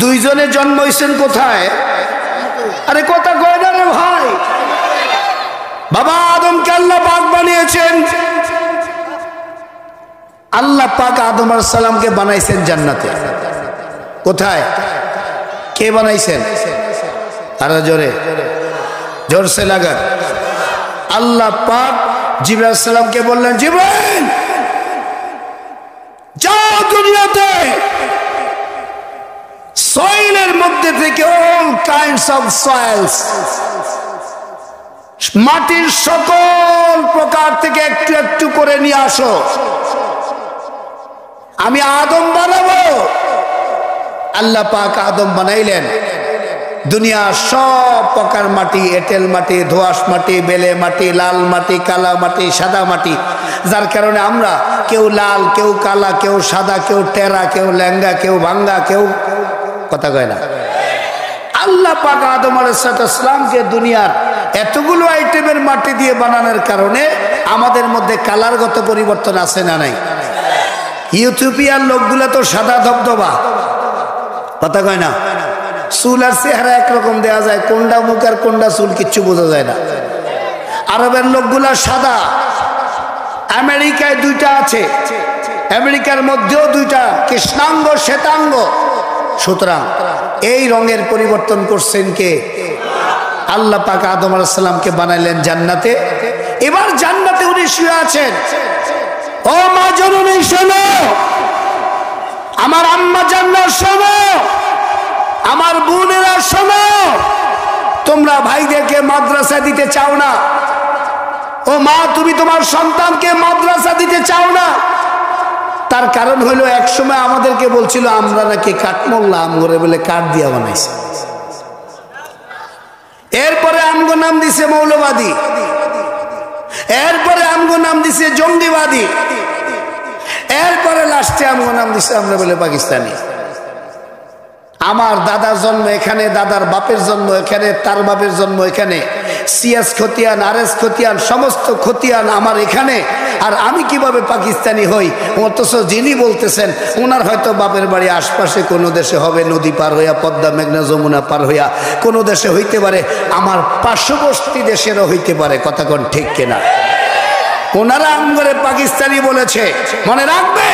দুইজনে জন্ম হয়েছেন কোথায়? আরে কথা কয় না রে ভাই। বাবা আদমকে আল্লাহ পাক বানিয়েছেন। আল্লাহ পাক আদম আলাইহিস সালামকে বানাইছেন জান্নাতে। কোথায়? কে বানাইছেন? আরো জোরে, জোরসে লাগা। আল্লাহ পাক জিবরাইল আলাইহিস সালামকে বললেন, জিবরাইল যাও দুনিয়াতে সয়েলের মধ্যে থেকে অল কাইন্ডস অফ সয়েলস, মাটির সকল প্রকার থেকে একটু একটু করে নিয়ে আসো। আমি আদম বানাবো। আল্লাহ পাক আদম বানাইলেন। দুনিয়ার সব প্রকার মাটি, এঁটেল মাটি, দোআঁশ মাটি, বেলে মাটি, লাল মাটি, কালা মাটি, সাদা মাটি, যার কারণে আমরা কেউ লাল, কেউ কালা, কেউ সাদা, কেউ টেরা, কেউ ল্যাঙ্গা, কেউ ভাঙ্গা, কেউ কথা কয় না। আল্লাহ পাক আদম আলাইহিস সালামকে দুনিয়ার এতগুলো আইটেমের মাটি দিয়ে বানানোর কারণে আমাদের মধ্যে কালারগত পরিবর্তন আছে না নাই? ইউথিওপিয়ার লোকগুলো তো সাদা ধবধবা, কথা কয় না। চুল আর চেহারা একরকম দেওয়া যায়, কোনটা মুখ আর কোনটা চুল কিচ্ছু বোঝা যায় না। আরবের লোকগুলা সাদা। আমেরিকায় দুইটা আছে, আমেরিকার মধ্যেও দুইটা, কৃষ্ণাঙ্গ শ্বেতাঙ্গ। সুতরাং এই রঙের পরিবর্তন করছেন কে? আল্লাহ পাক আদম আলাইহিস সালামকে বানাইলেন জান্নাতে। এবার জান্নাতে উনি শুয়ে আছেন। ও মা জননী শোনো, আমার আম্মা জান্নাত শোনো, আমার বোনেরা শোনো, তোমরা ভাইদেরকে মাদ্রাসা দিতে চাও না। ও মা, তুমি তোমার সন্তানকে মাদ্রাসা দিতে চাও না। তার কারণ হলো একসময় আমাদেরকে বলছিল আমরা নাকি কাঠমোল্লা, আমগরে বলে কাঠ দিয়া বানাইছে। এরপরে আমগো নাম দিছে মৌলবাদী, এরপরে আমগো নাম দিছে জঙ্গিবাদী, এরপরে লাস্টে আমগো নাম দিছে আমরা বলে পাকিস্তানি। আমার দাদার জন্ম এখানে, দাদার বাপের জন্ম এখানে, তার বাপের জন্ম এখানে, সিএস খতিয়ান, আরএস খতিয়ান, সমস্ত খতিয়ান আমার এখানে। আর আমি কিভাবে পাকিস্তানি হই? অথচ যিনি বলতেছেন ওনার হয়তো বাপের বাড়ি আশপাশে কোনো দেশে হবে, নদী পার হইয়া, পদ্মা মেঘনা যমুনা পার হইয়া কোনো দেশে হইতে পারে, আমার পার্শ্ববর্তী দেশেরও হইতে পারে। কথা কোন ঠিক কিনা? ওনারা আমগরে পাকিস্তানি বলেছে। মনে রাখবে,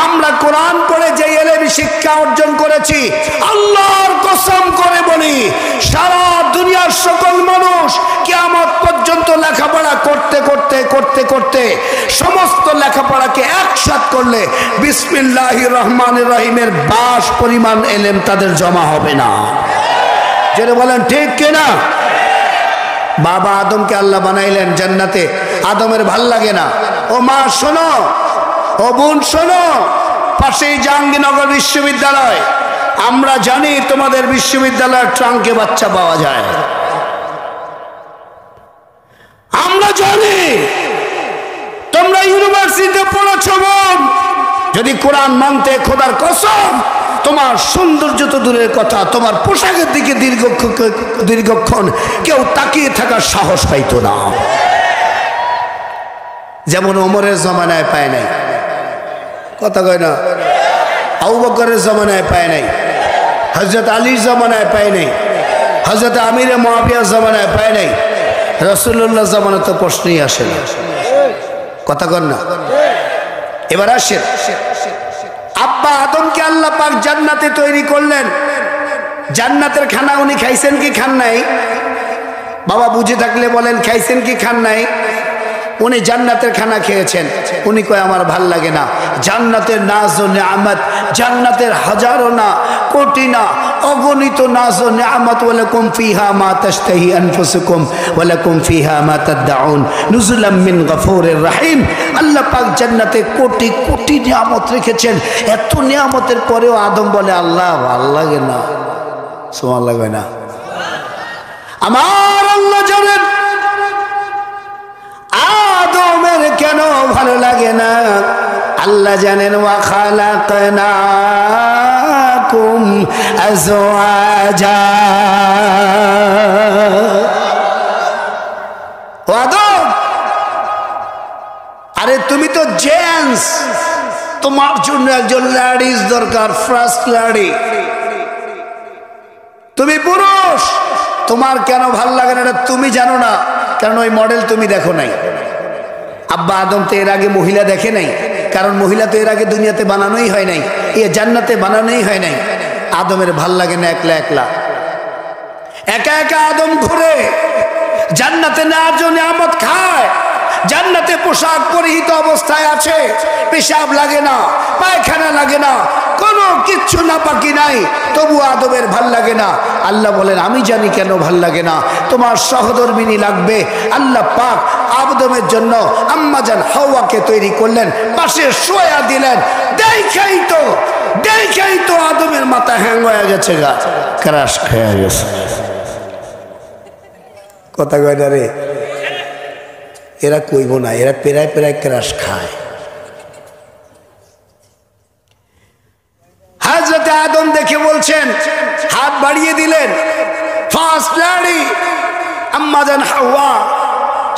আমরা কোরআন পড়ে যে এলেম শিক্ষা অর্জন করেছি, আল্লাহর কসম করে বলি সারা দুনিয়ার সকল মানুষ কিয়ামত পর্যন্ত লেখাপড়া করতে করতে করতে করতে সমস্ত লেখাপড়াকে একসাথ করলে বিসমিল্লাহির রহমানির রহিমের 22 পরিমাণ এলেম তাদের জমা হবে না। যেটা বলেন ঠিক কিনা? বাবা আদমকে আল্লাহ বানাইলেন জান্নাতে। আদমের ভাল লাগে না। ও মা শোনো, ও বোন শোনো, পাশেই জাহাঙ্গীরনগর বিশ্ববিদ্যালয়। আমরা জানি তোমাদের বিশ্ববিদ্যালয়ের ট্রাঙ্কে বাচ্চা পাওয়া যায়। আমরা জানি তোমরা ইউনিভার্সিটিতে পড়েছো বোন। যদি কোরআন মানতে, খোদার কসম তোমার সৌন্দর্য তো দূরের কথা, তোমার পোশাকের দিকে দীর্ঘক্ষণ কেউ তাকিয়ে থাকার সাহস পাইতো না। যেমন ওমরের জমানায় পায় নাই, কথা কয় না। আবু বকরের জমানায় পায় নাই, হযরত আলীর জমানায় পায় নাই, হযরত আমিরে মুআবিয়ার জমানায় পায় নাই, রাসূলুল্লাহ জমানায় তো প্রশ্নই আসে না। কথা কন না। এবার আসেন, আব্বা আদমকে আল্লাহ পাক জান্নাতে তৈরি করলেন। জান্নাতের খানা উনি খাইছেন কি খান নাই? বাবা বুঝে থাকলে বলেন খাইছেন কি খান নাই? উনি জান্নাতের খানা খেয়েছেন, উনি কয় আমার ভাল লাগে না। জান্নাতের নাজ ও নিয়ামত, জান্নাতের হাজারো না কোটি না অগণিত নাজ ও নিয়ামত, ওয়ালাকুম ফিহা মা তাশতাহি আনফুসুকুম ওয়ালাকুম ফিহা মা তাদউন নুজুলাম মিন গফুরির রহিম। আল্লাহ পাক জান্নাতে কোটি কোটি নিয়ামত রেখেছেন। এত নিয়ামতের পরেও আদম বলে আল্লাহ ভাল লাগে না। সুবহানাল্লাহ কয় না? আমার আল্লাহ জানেন আদমের কেন ভালো লাগে না। আল্লাহ জানেন ওয়া খালাকনাকুম আজওয়াজা। ও আদম, আরে তুমি তো জেন্টস, তোমার জন্য একজন লেডিস দরকার, ফার্স্ট লেডি। তুমি পুরুষ, তোমার কেন ভালো লাগে না এটা তুমি জানো না, কারণ ওই মডেল তুমি দেখো নাই। আব্বা আদম তো এর আগে মহিলা দেখে নাই, কারণ মহিলা তো এর আগে দুনিয়াতে বানানোই হয় নাই, এ জান্নাতে বানানোই হয় নাই। আদমের ভাল লাগে না একলা একলা, একা একা আদম ঘুরে জান্নাতে নেওয়ার জন্য নিয়ামত খায়, জান্নাতে পোশাক পরিহিত অবস্থায় আছে, পেশাব লাগে না, পায়খানা লাগে না, কোনো কিচ্ছু না বাকি নাই, তবু আদমের ভাল লাগে না। আল্লাহ বলেন আমি জানি কেন ভাল লাগে না, তোমার সহধর্মিনী লাগবে। আল্লাহ পাক আদমের জন্য আম্মাজান হাওয়াকে তৈরি করলেন, পাশে শোয়া দিলেন। দেখেই তো আদমের মাথা হ্যাং হয়ে গেছে, গা ক্রাশ খেয়ে গেছে। কথা কয় না রে, এরা কইব না, এরা পেরায় পেরায় ক্রাশ খায়। হযরতে আদম দেখে বলছেন, হাত বাড়িয়ে দিলেন, ফার্স্ট লেডি আম্মাজান হাওয়া।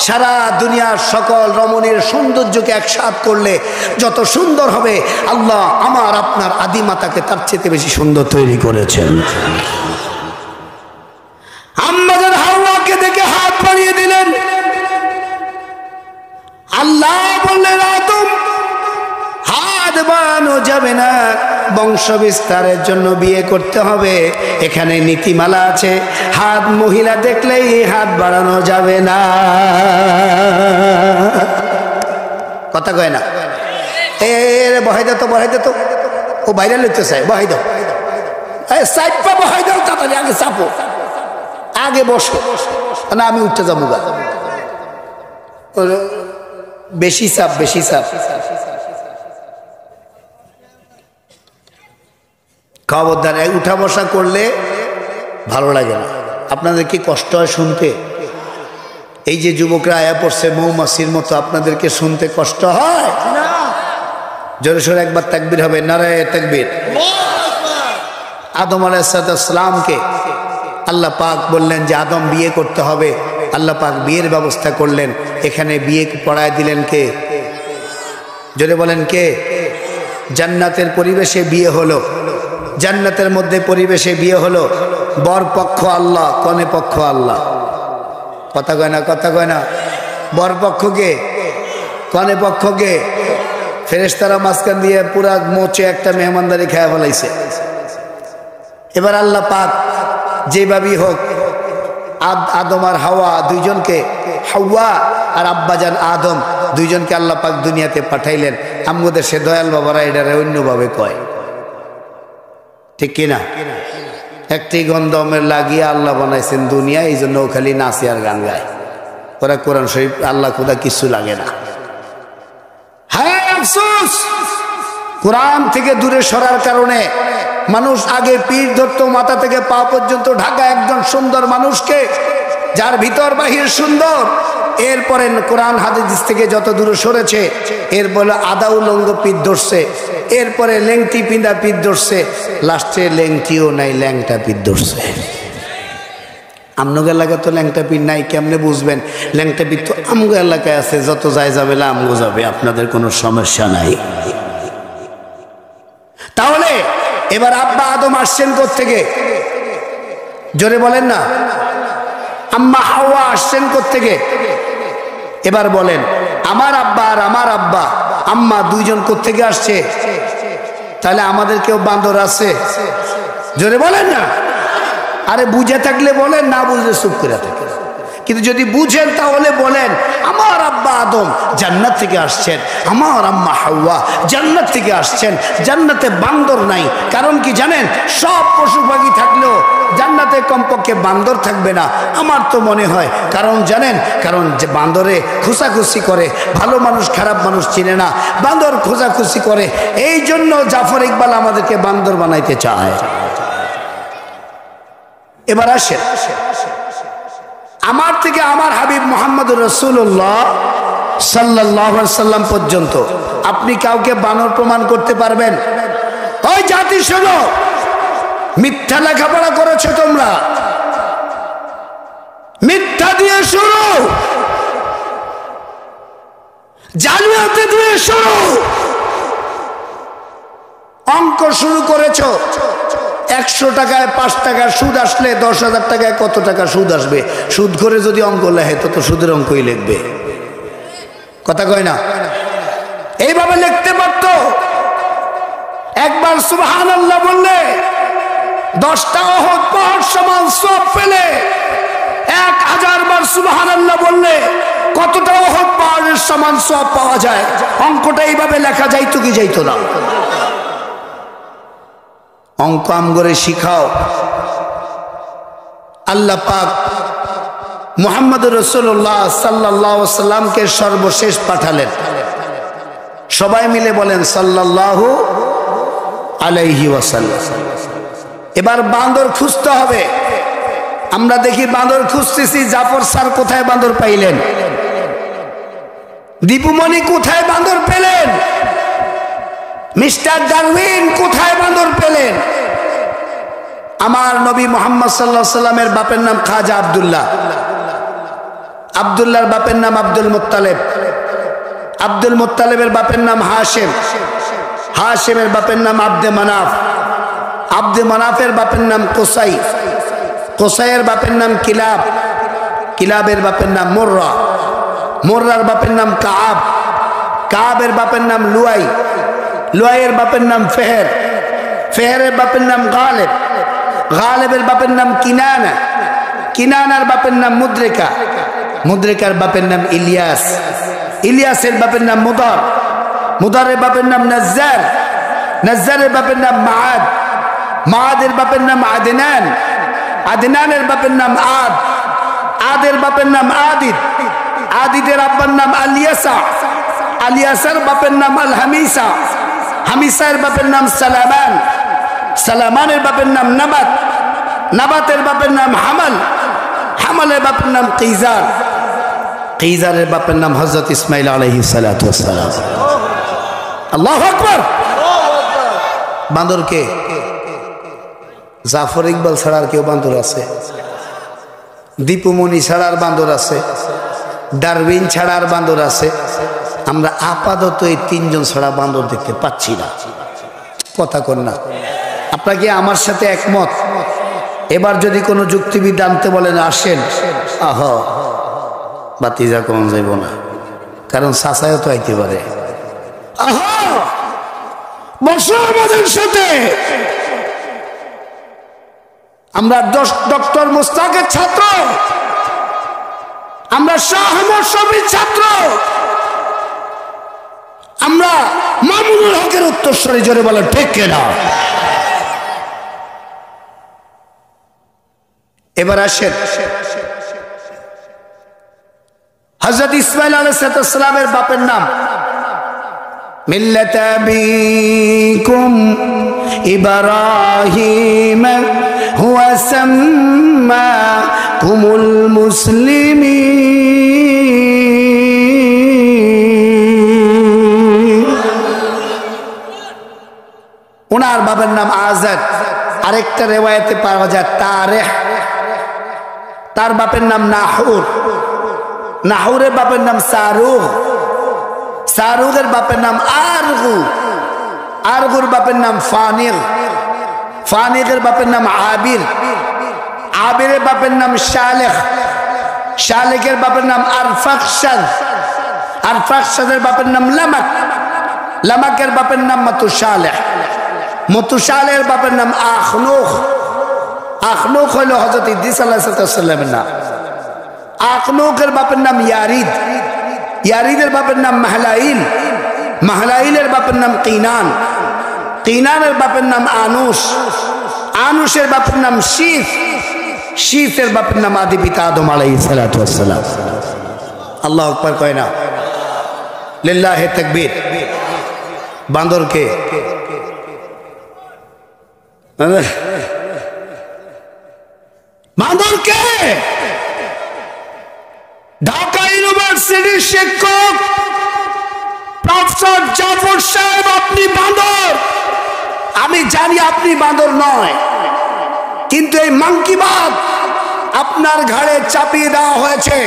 সারা দুনিয়ার সকল রমণীর সৌন্দর্যকে একসাথ করলে যত সুন্দর হবে, আল্লাহ আমার আপনার আদিমাতাকে তার চেয়ে বেশি সুন্দর তৈরি করেছেন। আম্মাজান হাওয়াকে দেখে হাত বাড়িয়ে দিলেন। আল্লাহ বললেন আদম হাত বাড়ানো যাবে না, বংশ বিস্তারের জন্য বিয়ে করতে হবে। এখানে নীতিমালা আছে, হাত মহিলা দেখলেই হাত বাড়ানো যাবে না। কথা কয় না? এর বহাই দাও তো, বহাই দাও তো, ও বাইরে লইতে চায়, বহাই দাও, সাইডটা বহাই দাও তাড়াতাড়ি, আগে চাপো, আগে বসো না, আমি উঠতে যাবো গা। বেশি চাপ, বেশি চাপ। খবরদার উঠা বসা করলে ভালো লাগে না। আপনাদের কি কষ্ট হয় শুনতে? এই যে যুবকরা আয়া পড়ছে মৌমাছির মতো, আপনাদেরকে শুনতে কষ্ট হয়? জোরে সোরে একবার তাকবীর হবে, নারায়ে তাকবীর। আদম আলাইহিস সালামকে আল্লাহ পাক বললেন যে আদম বিয়ে করতে হবে। আল্লাহ পাক বিয়ের ব্যবস্থা করলেন। এখানে বিয়ে পড়ায় দিলেন কে? জোরে বলেন কে? জান্নাতের পরিবেশে বিয়ে হলো, জান্নাতের মধ্যে পরিবেশে বিয়ে হলো। বর পক্ষ আল্লাহ, কনে পক্ষ আল্লাহ। কথা কয় না, কথা কয় না। বর পক্ষকে, কনে পক্ষকে ফেরেশতারা মাঝখান দিয়ে পুরা মোচে একটা মেহমানদারি খেয়ে ফেলাইছে। এবার আল্লাহ পাক যেভাবেই হোক আদম আর হাওয়া দুইজনকে, হাওয়া আর আব্বাজান আদম দুইজনকে আল্লাহ পাক দুনিয়াতে পাঠাইলেন। আমাদের সে দয়াল বাবারা এটারে অন্যভাবে কয়, ঠিক কিনা? একটি গন্ধমের লাগিয়ে আল্লাহ বানাইছেন দুনিয়া, এই জন্য ও খালি নাচে আর গান গায়। ওরা কোরআন শরীফ আল্লাহ খুদা কিছু লাগে না। হ্যাঁ আফসোস, কোরআন থেকে দূরে সরার কারণে মানুষ আগে পীর ধরতো মাথা থেকে পা পর্যন্ত ঢাকা একজন সুন্দর মানুষকে, যার ভিতর বাহির সুন্দর। এরপরে কোরআন হাদিস থেকে যত দূরে সরেছে, এরপরে আদা উলঙ্গ পীর ধরছে, এরপরে লেংটি পিঁধা পীর ধরছে, লাস্টে লেংটিও নাই, ল্যাংটা পীর ধরছে। আমনগো এলাকায় তো ল্যাংটা পীর নাই, কেমনে বুঝবেন? ল্যাংটা পীর তো আমগো এলাকায় আছে, যত যায় যাবে আমগো যাবে, আপনাদের কোনো সমস্যা নাই। তাহলে এবার আব্বা আদম আসছেন কোত্থেকে? জোরে বলেন না। আম্মা হাওয়া আসছেন কোত্থেকে? এবার বলেন, আমার আব্বা আর আমার আব্বা আম্মা দুইজন কোত্থেকে আসছে? তাহলে আমাদের কেউ বান্দর আছে? জোরে বলেন না। আরে বুঝে থাকলে বলেন, না বুঝলে চুপ করে থাকে। কিন্তু যদি বুঝেন তাহলে বলেন আমার আব্বা আদম জান্নাত থেকে আসছেন, আমার আম্মা হাওয়া জান্নাত থেকে আসছেন। জান্নাতে বান্দর নাই, কারণ কি জানেন? সব পশু পাখি থাকলেও জান্নাতে কমপক্ষে বান্দর থাকবে না আমার তো মনে হয়। কারণ জানেন, কারণ যে বান্দরে খুশাখুশি করে, ভালো মানুষ খারাপ মানুষ চিনে না, বান্দর খুশাখুশি করে, এই জন্য জাফর ইকবাল আমাদেরকে বান্দর বানাইতে চায়। এবার আসেন, আমার থেকে আমার হাবিব মুহাম্মদুর রাসূলুল্লাহ সাল্লাল্লাহু আলাইহি সাল্লাম পর্যন্ত আপনি কাউকে বানর প্রমাণ করতে পারবেন? ওই জাতি শোনো, মিথ্যা লেখাপড়া করেছো তোমরা, মিথ্যা দিয়ে শুরু, জালিয়াতি দিয়ে শুরু, অঙ্ক শুরু করেছো। 100 টাকায় 5 টাকার সুদ আসলে 10,000 টাকায় কত টাকা সুদ আসবে? সুদ করে যদি অঙ্ক লেখে তো সুদের অঙ্কই লিখবে, কথা কয় না? এইভাবে লিখতে পারতো। একবার সুবহানাল্লাহ বললে 10টা উহুদ পাহাড় সমান সওয়াব পেলে, 1000 বার সুবহানাল্লাহ বললে কতটা উহুদ পাহাড়ের সমান সওয়াব পাওয়া যায়? অঙ্কটা এইভাবে লেখা যাইতো কি যাইতো না? অঙ্ক আমগরে শিখাও। আল্লাহ পাক মুহাম্মদুর রাসূলুল্লাহ সাল্লাল্লাহু আলাইহি সাল্লামকে সর্বশেষ পাঠালেন। সবাই মিলে বলেন সাল্লাল্লাহু আলাইহি ওয়াসাল্লাম। এবার বান্দর খুঁজতে হবে। আমরা দেখি বান্দর খুঁজতেছি, জাফর স্যার কোথায় বান্দর পাইলেন? দীপুমণি কোথায় বান্দর পেলেন? মিস্টার ডারউইন কোথায় বান্দর পেলেন? আমার নবী মুহাম্মদ সাল্লাল্লাহু আলাইহি সাল্লামের বাপের নাম খাজা আব্দুল্লাহ, আব্দুল্লাহর বাপের নাম আব্দুল মুত্তালিব, আব্দুল মুত্তালিবের বাপের নাম হাশেম, হাশেমের বাপের নাম আব্দে মানাফ, আব্দে মানাফের বাপের নাম কোসাই, কোসাইয়ের বাপের নাম কিলাব, কিলাবের বাপের নাম মুররা, মুররার বাপের নাম কাআব, কাআবের বাপের নাম লুয়াই, লুয়াইয়ের বাপের নাম ফেহের, ফেহেরের বাপের নাম গালেব, গালেবের বাপের নাম কিনানা, কিনানার বাপের নাম মুদ্রিকা, মুদ্রিকার বাপের নাম ইলিয়াস, ইলিয়াসের বাপের নাম মুদার, মুদারের বাপের নাম নাজ্জার, নাজ্জারের বাপের নাম মাআদ, মাআদের বাপের নাম আদনান, আদনানের বাপের নাম আদ, আদের বাপের নাম আদিদ, আদিদের আব্বার নাম আলিয়াসা, আলিয়াসার বাপের নাম আল হামিসা, হামিসার বাপের নাম সালামান, সালামানের বাপের নাম নাবাত, নাবাতের বাপের নাম হামাল, হামালের বাপের নাম কিজার, কিজারের বাপের নাম হযরত ইসমাঈল আলাইহিস সালাতু ওয়াস সালাম। আল্লাহু আকবার। বান্দরকে জাফর ইকবাল ছাড়ার কেউ বান্দর আছে? দীপুমণি ছাড়ার বান্দর আছে? ডারউইন ছাড়ার বান্দর আছে? আমরা আপাতত এই 3 জন ছাড়া বান্দর দেখতে পাচ্ছি না। কথা কন না? আপনারা কি আমার সাথে একমত? এবার যদি কোনো যুক্তিবিদ আনতে বলেন আসেন, আহ বাতিজা কোন যাইব না, কারণ সাসায়ও তো আইতে পারে। আহা বসো আমাদের সাথে। আমরা ডক্টর মুস্তাকের ছাত্র, আমরা শাহ আহমদ শফির ছাত্র, আমরা মামুনুল হকের উত্তরসূরি। জোরে বলেন ঠিক কিনা? এবার আসেন, হযরত ইসমাঈল আলাইহিস সালামের বাপের নাম মিল্লাত আবিকুম ইব্রাহিম হুয়া সাম্মাকুমুল মুসলিমিন। ওনার বাবার নাম আজাদ। আরেকটা রিওয়ায়াতে পাওয়া যায় তারিখ। তার বাপের নাম নাহুর, নাহুরের বাপের নাম সারুগ, সারুগের বাপের নাম আরগু, আরগুর বাপের নাম ফানিগ, ফানিগের বাপের নাম আবির, আবিরের বাপের নাম শালেখ, শালেখের বাপের নাম আরফাকশাদ, আরফাকশাদের বাপের নাম লামাক, লামাকের বাপের নাম মাতুশালেহ, মাতুশালেহের বাপের নাম আখনুখ, আখনুখ হইল হযরত ইদ্রিস আলাইহিস সালামের নাম। আখনুকের বাপের নাম ইয়ারিদ, ইয়ারিদের বাপের নাম মাহলাইল, মাহলাইলের বাপের নাম কিনান, কিনানের বাপের নাম আনুস, আনুসের বাপের নাম শীত, শীতের বাপের নাম আদি পিতা আদম আলাইহিস সালাতু ওয়াস সালাম। আল্লাহু আকবার কয় না? লিল্লাহি তাকবীর। বান্দরকে বান্দরকে ঢাকা ইউনিভার্সিটির শিক্ষক প্রফেসর জাফর সাহেব, আপনি বান্দর। আমি জানি আপনি বান্দর নয়, কিন্তু এই মাঙ্কিবাদ আপনার ঘাড়ে চাপিয়ে দেওয়া হয়েছে।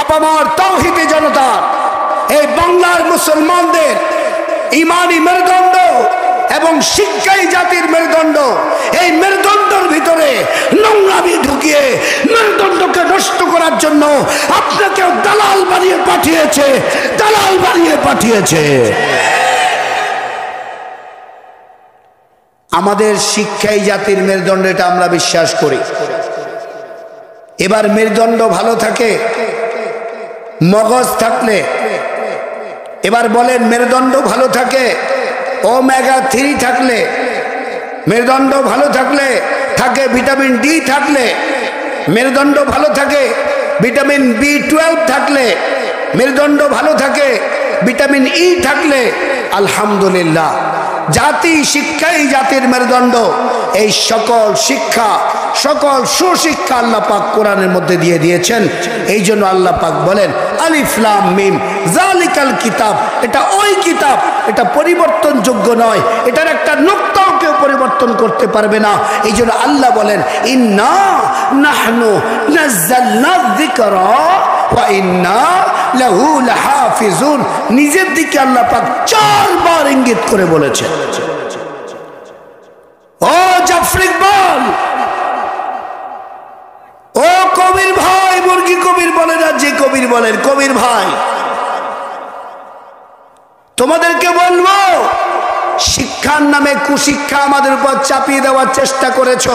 আপামর তাওহীদি জনতা, এই বাংলার মুসলমানদের ইমানি মেরুদণ্ড এবং শিক্ষাই জাতির মেরুদণ্ড, এই মেরুদণ্ডের ভিতরে নোংরামি ঢুকিয়ে মেরুদণ্ডকে নষ্ট করার জন্য আপনাকে দালাল বানিয়ে পাঠিয়েছে, দালাল বানিয়ে পাঠিয়েছে। আমাদের শিক্ষাই জাতির মেরুদণ্ড, এটা আমরা বিশ্বাস করি। এবার মেরুদণ্ড ভালো থাকে, মগজ থাকলে, এবার বলেন মেরুদণ্ড ভালো থাকে, ওমেগা 3 থাকলে, মেরুদণ্ড ভালো থাকলে, থাকে ভিটামিন ডি থাকলে, মেরুদণ্ড ভালো থাকে, ভিটামিন B12 থাকলে, মেরুদণ্ড ভালো থাকে, ভিটামিন ই থাকলে, আলহামদুলিল্লাহ। জাতি শিক্ষাই জাতির মেরুদণ্ড। এই সকল শিক্ষা, সকল সুশিক্ষা আল্লাহ পাক কোরআনের মধ্যে দিয়ে দিয়েছেন। এই জন্য আল্লাহ পাক বলেন আলিফ লাম মিম যালিকাল কিতাব, এটা ওই কিতাব, এটা পরিবর্তনযোগ্য নয়, এটার একটা নুক্তাও কেউ পরিবর্তন করতে পারবে না। এই জন্য আল্লাহ বলেন ইন্না নাহনু নাযালনা যিকরা ওয়া ইন্না লাহু লাহাফিজুন। নিজের দিকে আল্লাহ পাক 4 বার ইঙ্গিত করে বলেছেন। ও জাফর ইকবাল, ও কবির ভাই, মুরগি কবির বলে না, যে কবির বলেন, কবির ভাই, তোমাদেরকে বলবো, শিক্ষার নামে কুশিক্ষা আমাদের উপর চাপিয়ে দেওয়ার চেষ্টা করেছ।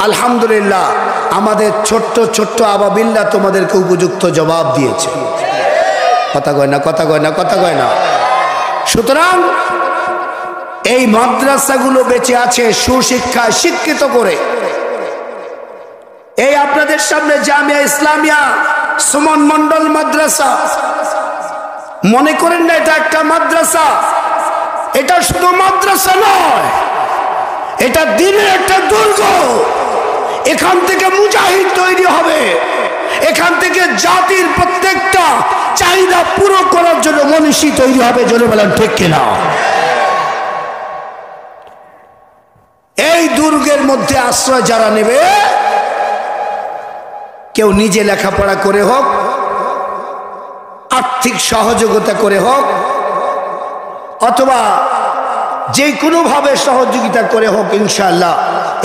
আলহামদুলিল্লাহ, আমাদের ছোট্ট ছোট্ট আবাবিল্লাহ তোমাদেরকে উপযুক্ত জবাব দিয়েছে। কথা কয় না, কথা কয় না, কথা কয় না। সুতরাং এই মাদ্রাসাগুলো বেঁচে আছে সুশিক্ষায় শিক্ষিত করে। এই আপনাদের সামনে জামিয়া ইসলামিয়া সুমন মন্ডল মাদ্রাসা, মনে করেন না এটা একটা মাদ্রাসা। এটা শুধু মাদ্রাসা নয়, এটা দিনের একটা দুর্গ। এখান থেকে মুজাহিদ তৈরি হবে, এখান থেকে জাতির প্রত্যেকটা চাহিদা পুরো করার জন্য মনীষী তৈরি হবে। জোরে বলেন ঠিক কিনা? এই দুর্গের মধ্যে আশ্রয় যারা নেবে, কেউ নিজে লেখাপড়া করে হোক, আর্থিক সহযোগিতা করে হোক, অথবা যে কোনোভাবে সহযোগিতা করে হোক, ইনশাআল্লাহ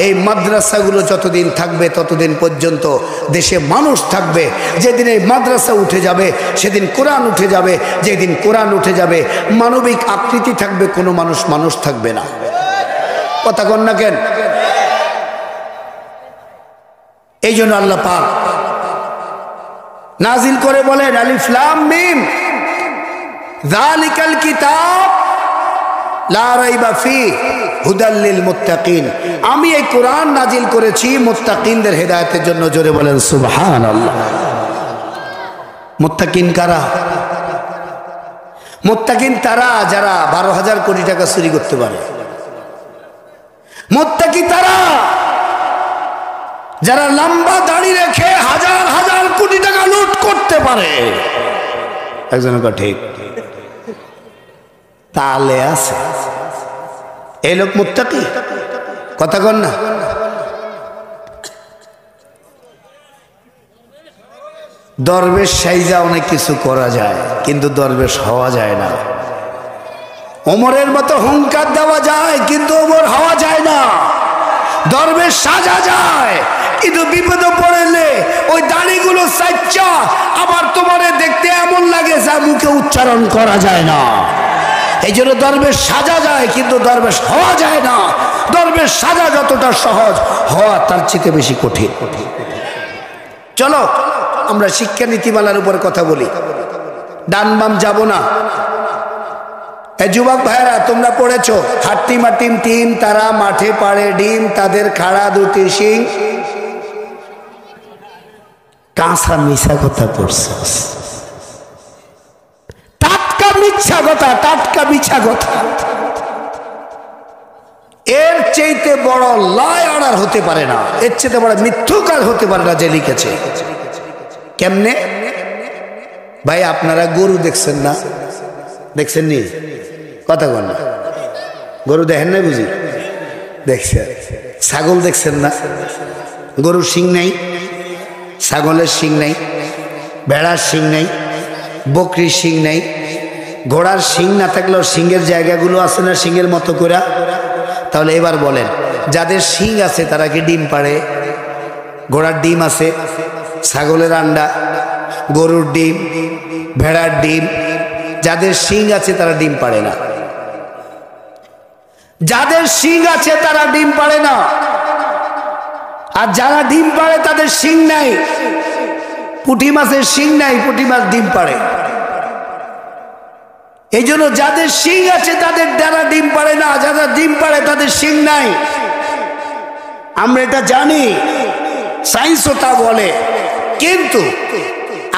এই মাদ্রাসাগুলো যতদিন থাকবে ততদিন পর্যন্ত দেশে মানুষ থাকবে। যেদিন এই মাদ্রাসা উঠে যাবে সেদিন কোরআন উঠে যাবে, যেদিন কোরআন উঠে যাবে মানবিক আকৃতি থাকবে, কোনো মানুষ মানুষ থাকবে না। কথা কন না কেন? এই জন্য আল্লাহ পাক নাজিল করে বলেন আলিফ লাম মিম যালিকাল কিতাব লা রাইবা ফিহি হুদাল লিল মুত্তাকিন। আমি এই কোরআন নাজিল করেছি মুত্তাকিনদের হেদায়েতের জন্য। জোরে বলেন সুবহানাল্লাহ। মুত্তাকিন কারা? মুত্তাকিন তারা যারা 12,000 কোটি টাকা চুরি করতে পারে। মুত্তাকি তারা যারা লম্বা দাড়ি রেখে হাজার হাজার কোটি টাকা লুট করতে পারে। একজনের কথা ঠিক তালে আছে, এই লোক মুত্তাকি। কথা কন না? দরবেশ সাইজা অনেক কিছু করা যায়, কিন্তু দরবেশ হওয়া যায় না। ওমরের মতো হুঙ্কার দেওয়া যায়, কিন্তু ওমর হওয়া যায় না। দরবেশ সাজা যায়, কিন্তু বিপদে পড়লে ওই দাড়িগুলো সাচ্চা আবার তোমারে দেখতে এমন লাগে যা মুখে উচ্চারণ করা যায় না। এই জন্য দরবেশ সাজা যায়, কিন্তু দরবেশ হওয়া যায় না। দরবেশ সাজা যতটা সহজ, হওয়া তার চেয়ে বেশি কঠিন। চলো আমরা শিক্ষানীতিমালার উপর কথা বলি, ডান বাম যাব না। এই যুবক ভাইরা তোমরা পড়েছো, হাট্টিমা টিম টিম তারা মাঠে পাড়ে ডিম, তাদের খাড়া দুটি শিং। কাঁচা মিছা কথা পড়ছস, টাটকা মিথ্যা কথা, টাটকা মিছা কথা। এর চাইতে বড় লায়ার আর হতে পারে না, এর চাইতে বড় মিথ্যুকার হতে পারে না যে লিখেছে। কেমনে ভাই? আপনারা গরু দেখছেন না? দেখছেন নি? কথা বল না। গরু দেখেন না বুঝি? দেখছেন। ছাগল দেখছেন না? গরুর শিং নাই, ছাগলের শিং নাই, ভেড়ার শিং নাই, বকরির শিং নাই। ঘোড়ার শিং না থাকলেও শিংয়ের জায়গাগুলো আছে না শিংয়ের মতো করে? তাহলে এবার বলেন, যাদের শিং আছে তারা কি ডিম পাড়ে? ঘোড়ার ডিম আছে, ছাগলের আন্ডা, গরুর ডিম, ভেড়ার ডিম। যাদের শিং আছে তারা ডিম পাড়ে না। যাদের শিং আছে তারা ডিম পাড়ে না, আর যারা ডিম পাড়ে তাদের শিং নাই। পুঁটি মাছের শিং নাই, পুঁটি মাছ ডিম পাড়ে। এই জন্য যাদের শিং আছে তাদের দ্বারা ডিম পাড়ে না, যারা ডিম পাড়ে তাদের শিং নাই। আমরা এটা জানি, সায়েন্সও তা বলে, কিন্তু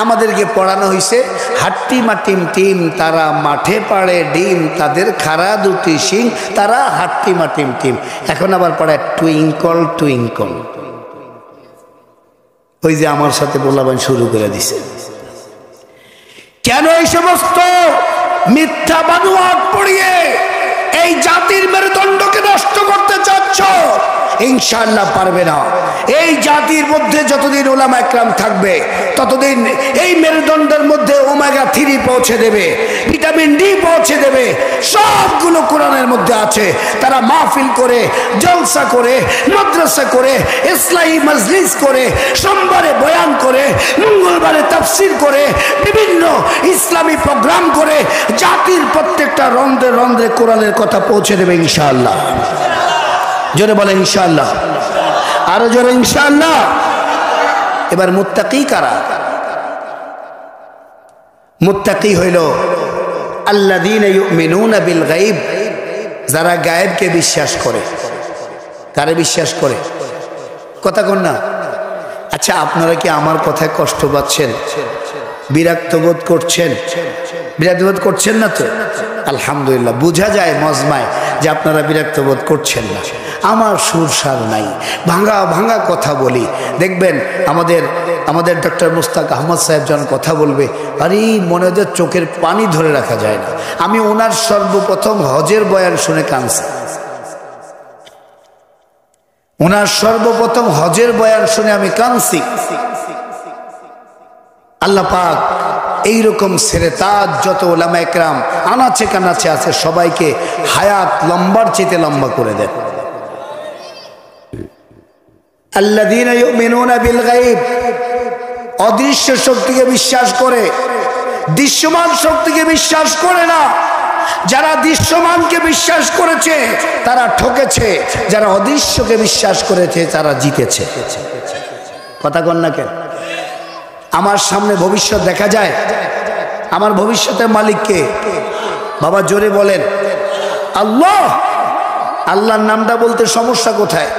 আমাদেরকে পড়ানো হয়েছে হাট্টিমা টিম টিম তারা মাঠে পাড়ে ডিম, তাদের খাড়া দুটি শিং, তারা হাট্টিমা টিম টিম। এখন আবার পড়ায় টুইঙ্কল টুইঙ্কল। ওই যে আমার সাথে বলাবেন শুরু করে দিছে। কেন এই সমস্ত মিথ্যা বানোয়াট পড়িয়ে এই জাতির মেরুদণ্ডকে নষ্ট করতে চাচ্ছ? ইনশাআল্লাহ পারবে না। এই জাতির মধ্যে যতদিন উলামা একরাম থাকবে ততদিন এই মেরুদণ্ডের মধ্যে ওমেগা 3 পৌঁছে দেবে, ভিটামিন ডি পৌঁছে দেবে। সবগুলো কোরআনের মধ্যে আছে। তারা মাহফিল করে, জলসা করে, মাদ্রাসা করে, ইসলাহি মজলিস করে, সোমবারে বয়ান করে, মঙ্গলবারে তাফসীর করে, বিভিন্ন ইসলামী প্রোগ্রাম করে জাতির প্রত্যেকটা রন্ধ্রে রন্ধ্রে কোরআনের কথা পৌঁছে দেবে ইনশাআল্লাহ। জোরে বলে ইনশাআল্লাহ, আরো জোরে ইনশাআল্লাহ। এবার মুত্তাকি কারা? মুত্তাকি হইল আল্লাযীনা ইউমিনুনা বিল গায়ব, যারা গায়েবকে বিশ্বাস করে। কারে বিশ্বাস করে? কথা কন না। আচ্ছা, আপনারা কি আমার কথায় কষ্ট পাচ্ছেন, বিরক্ত বোধ করছেন? বিরক্ত বোধ করছেন না তো? আলহামদুলিল্লাহ, বোঝা যায় মজমায় যে আপনারা বিরক্ত বোধ করছেন না। আমার সুর সার নাই, ভাঙা ভাঙা কথা বলি। দেখবেন আমাদের ডক্টর মুস্তাক আহমদ সাহেব যখন কথা বলবে, আরে মনে হয় চোখের পানি ধরে রাখা যায় না। আমি ওনার সর্বপ্রথম হজের বয়ান শুনে কাঁদছি। ওনার সর্বপ্রথম হজের বয়ান শুনে আমি কাঁদছি। আল্লাহ পাক এইরকম সেরেতাজ যত ওলামা একরাম আনাচে কানাচে আছে সবাইকে হায়াত লম্বার চেতে লম্বা করে দেন। আল্লাযীনা ইউমিনুনা বিল গায়ব, অদৃশ্য শক্তিকে বিশ্বাস করে, দৃশ্যমান শক্তিকে বিশ্বাস করে না। যারা দৃশ্যমানকে বিশ্বাস করেছে তারা ঠকেছে, যারা অদৃশ্যকে বিশ্বাস করেছে তারা জিতেছে। কথা কন না কেন? আমার সামনে ভবিষ্যৎ দেখা যায়। আমার ভবিষ্যতের মালিক কে? বাবা জোরে বলেন আল্লাহ। আল্লাহর নামটা বলতে সমস্যা কোথায়?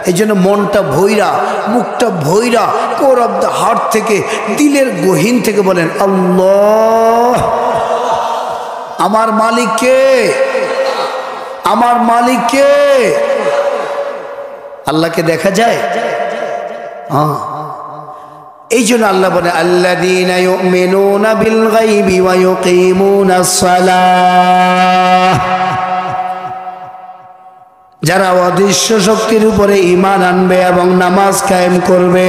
এই জন্য মনটা ভৈরা, মুখটা ভৈরা, কোর অফ দ্য হার্ট থেকে, দিলের গহীন থেকে বলেন আল্লাহ। আমার মালিক কে? আমার মালিক কে? আল্লাহকে দেখা যায়? হ্যাঁ। এই জন্য আল্লাহ বলে আল্লাযীনা ইউমিনুনা বিল গায়বি ওয়া ইউকিমুনাস সালাহ, যারা অদৃশ্য শক্তির উপরে ঈমান আনবে এবং নামাজ কায়েম করবে।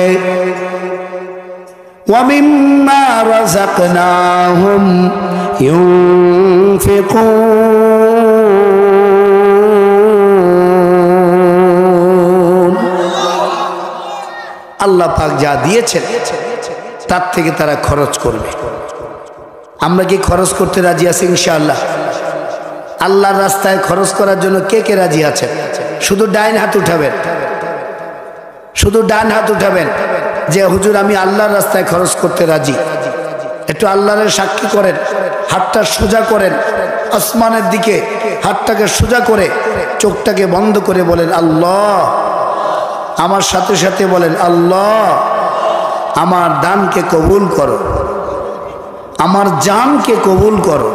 ওয়া মিম্মা রাযাকনাহুম ইউনফিকুন, আল্লাহ পাক যা দিয়েছেন তার থেকে তারা খরচ করবে। আমরা কি খরচ করতে রাজি আছি ইনশাআল্লাহ? আল্লাহর রাস্তায় খরচ করার জন্য কে কে রাজি আছেন? শুধু ডাইন হাত উঠাবেন, শুধু ডান হাত উঠাবেন। যে হুজুর আমি আল্লাহর রাস্তায় খরচ করতে রাজি, একটু আল্লাহর সাক্ষী করেন, হাতটা সোজা করেন আসমানের দিকে, হাতটাকে সোজা করে চোখটাকে বন্ধ করে বলেন আল্লাহ। আমার সাথে সাথে বলেন আল্লাহ আমার দানকে কবুল করো, আমার জানকে কবুল করো,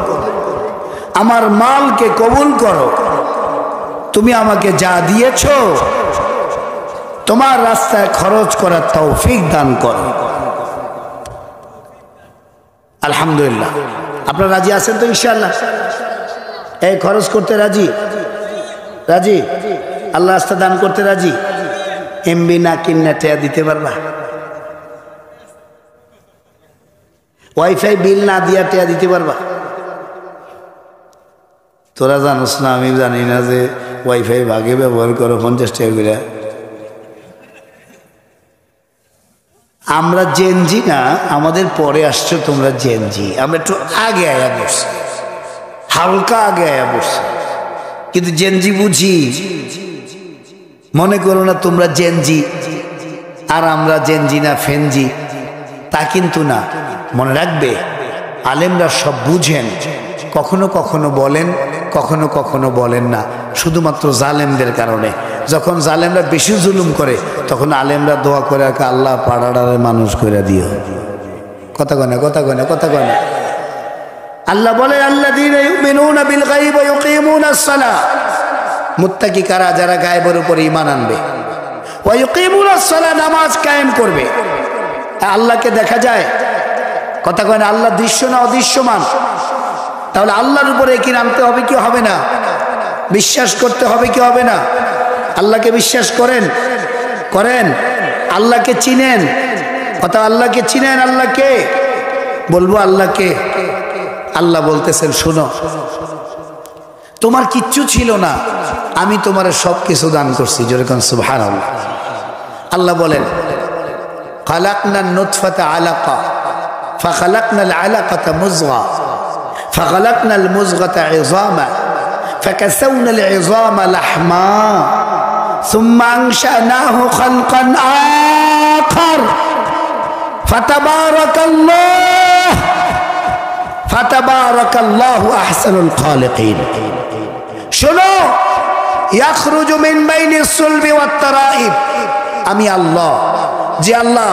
আমার মালকে কবুল করো। তুমি আমাকে যা দিয়েছো তোমার রাস্তায় খরচ করার তৌফিক দান করো। আলহামদুলিল্লাহ। আপনারা রাজি আছেন তো ইনশাআল্লাহ? এই খরচ করতে রাজি? রাজি? আল্লাহ রাস্তা দান করতে রাজি? এমবি না কিনা টেয়া দিতে পারবা? ওয়াইফাই বিল না দিয়া টেয়া দিতে পারবা? তোরা জানোস না, আমি জানি না যে ওয়াইফাই ভাগে ব্যবহার করো 50 টাকা করে। আমরা জেনজি না, আমাদের পরে আসছো তোমরা জেনজি। আমরা একটু আগে আয়া বসছি, হালকা আগে আয়া বসছি, কিন্তু জেনজি বুঝি। মনে করো না তোমরা জেনজি আর আমরা জেনজি না ফেনজি, তা কিন্তু না। মনে রাখবে আলেমরা সব বুঝেন, কখনো কখনো বলেন, কখনো কখনো বলেন না, শুধুমাত্র জালেমদের কারণে। যখন জালেমরা বেশি জুলুম করে তখন আলেমরা দোয়া করে আল্লাহ পাড়াড়ারে মানুষ করে দিও। কথা কয় না, কথা কয় না, কথা কয় না। আল্লাহ বলে আল্লাযীনা ইউমিনুনা বিল গায়বি ওয়া ইউকিমুনাস সালাহ, মুত্তাকি কারা? যারা গায়েবের উপর ঈমান আনবে, ওয়া ইউকিমুনাস সালাহ, নামাজ কায়েম করবে। আল্লাহকে দেখা যায়, কথা কয় না। আল্লাহ দৃশ্য না অদৃশ্যমান? তাহলে আল্লাহর উপরে কি নামতে হবে কি হবে না? বিশ্বাস করতে হবে কি হবে না? আল্লাহকে বিশ্বাস করেন? করেন? আল্লাহকে চিনেন? কথা আল্লাহকে চিনেন? আল্লাহকে বলবো আল্লাহকে। আল্লাহ বলতেছেন শোনো, তোমার কিচ্ছু ছিল না, আমি তোমার সব কিছু দান করছি। যেরকম সুবহানাল্লাহ। আল্লাহ বলেন খালাকনান নুতফাতা আলাকা ফাখালাকনাল আলাকাতা মুযগা ফাখালাকনাল মুযগাতা ইযামা ফাকাসাওনাল ইযামা লাহমা সুম্মা আনশানাহু খালকান আখার ফাতাবারাকাল্লাহু আহসানুল খালিকিন। শোনো, ইয়াখরুজু মিন বাইনিস সুলবি ওয়াত তারাইব, আমি আল্লাহ, যে আল্লাহ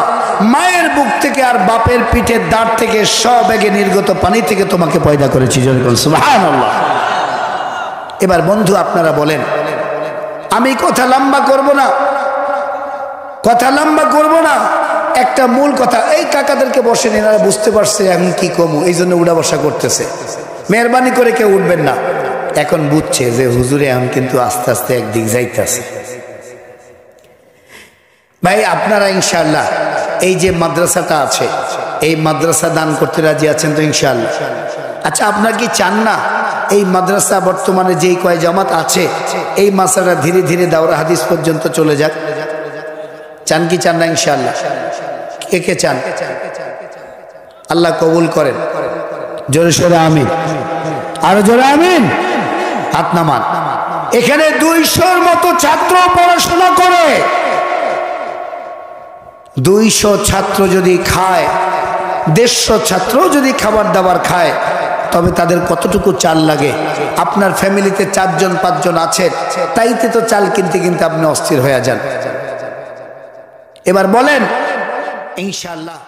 মায়ের বুক থেকে আর বাপের পিঠের দাঁড় থেকে সব এগে নির্গত পানি থেকে তোমাকে পয়দা করেছি। সুবহানাল্লাহ। এবার বন্ধু আপনারা বলেন, আমি কথা লম্বা করব না, কথা লম্বা করব না, একটা মূল কথা। এই কাকাদেরকে বসেন, এনারা বুঝতে পারছে এখন কি কমু, এই জন্য উড়া বসা করতেছে। মেহরবানি করে কেউ উঠবেন না। এখন বুঝছে যে হুজুরে এখন কিন্তু আস্তে আস্তে একদিক যাইতেছে। ভাই আপনারা ইনশাআল্লাহ এই যে মাদ্রাসাটা আছে, এই মাদ্রাসা দান করতে রাজি আছেন তো ইনশাআল্লাহ? আচ্ছা, আপনার কি চান না এই মাদ্রাসা বর্তমানে যেই কয় জামাত আছে এই মাদ্রাসাটা ধীরে ধীরে দাওরা হাদিস পর্যন্ত চলে যাক? চান কি চান না? ইনশাআল্লাহ কে কে চান? আল্লাহ কবুল করেন। জোরে সোরে আমিন, আরো জোরে আমিন। হাত নামান। এখানে 200-র মতো ছাত্র পড়াশোনা করে। 200 ছাত্র যদি খায়, 150 ছাত্র যদি খাবার দাবার খায়, তবে তাদের কতটুকু চাল লাগে? আপনার ফ্যামিলিতে 4জন 5জন আছে, তাইতে তো চাল কিনতে কিনতে আপনি অস্থির হয়ে যান। এবার বলেন ইনশাআল্লাহ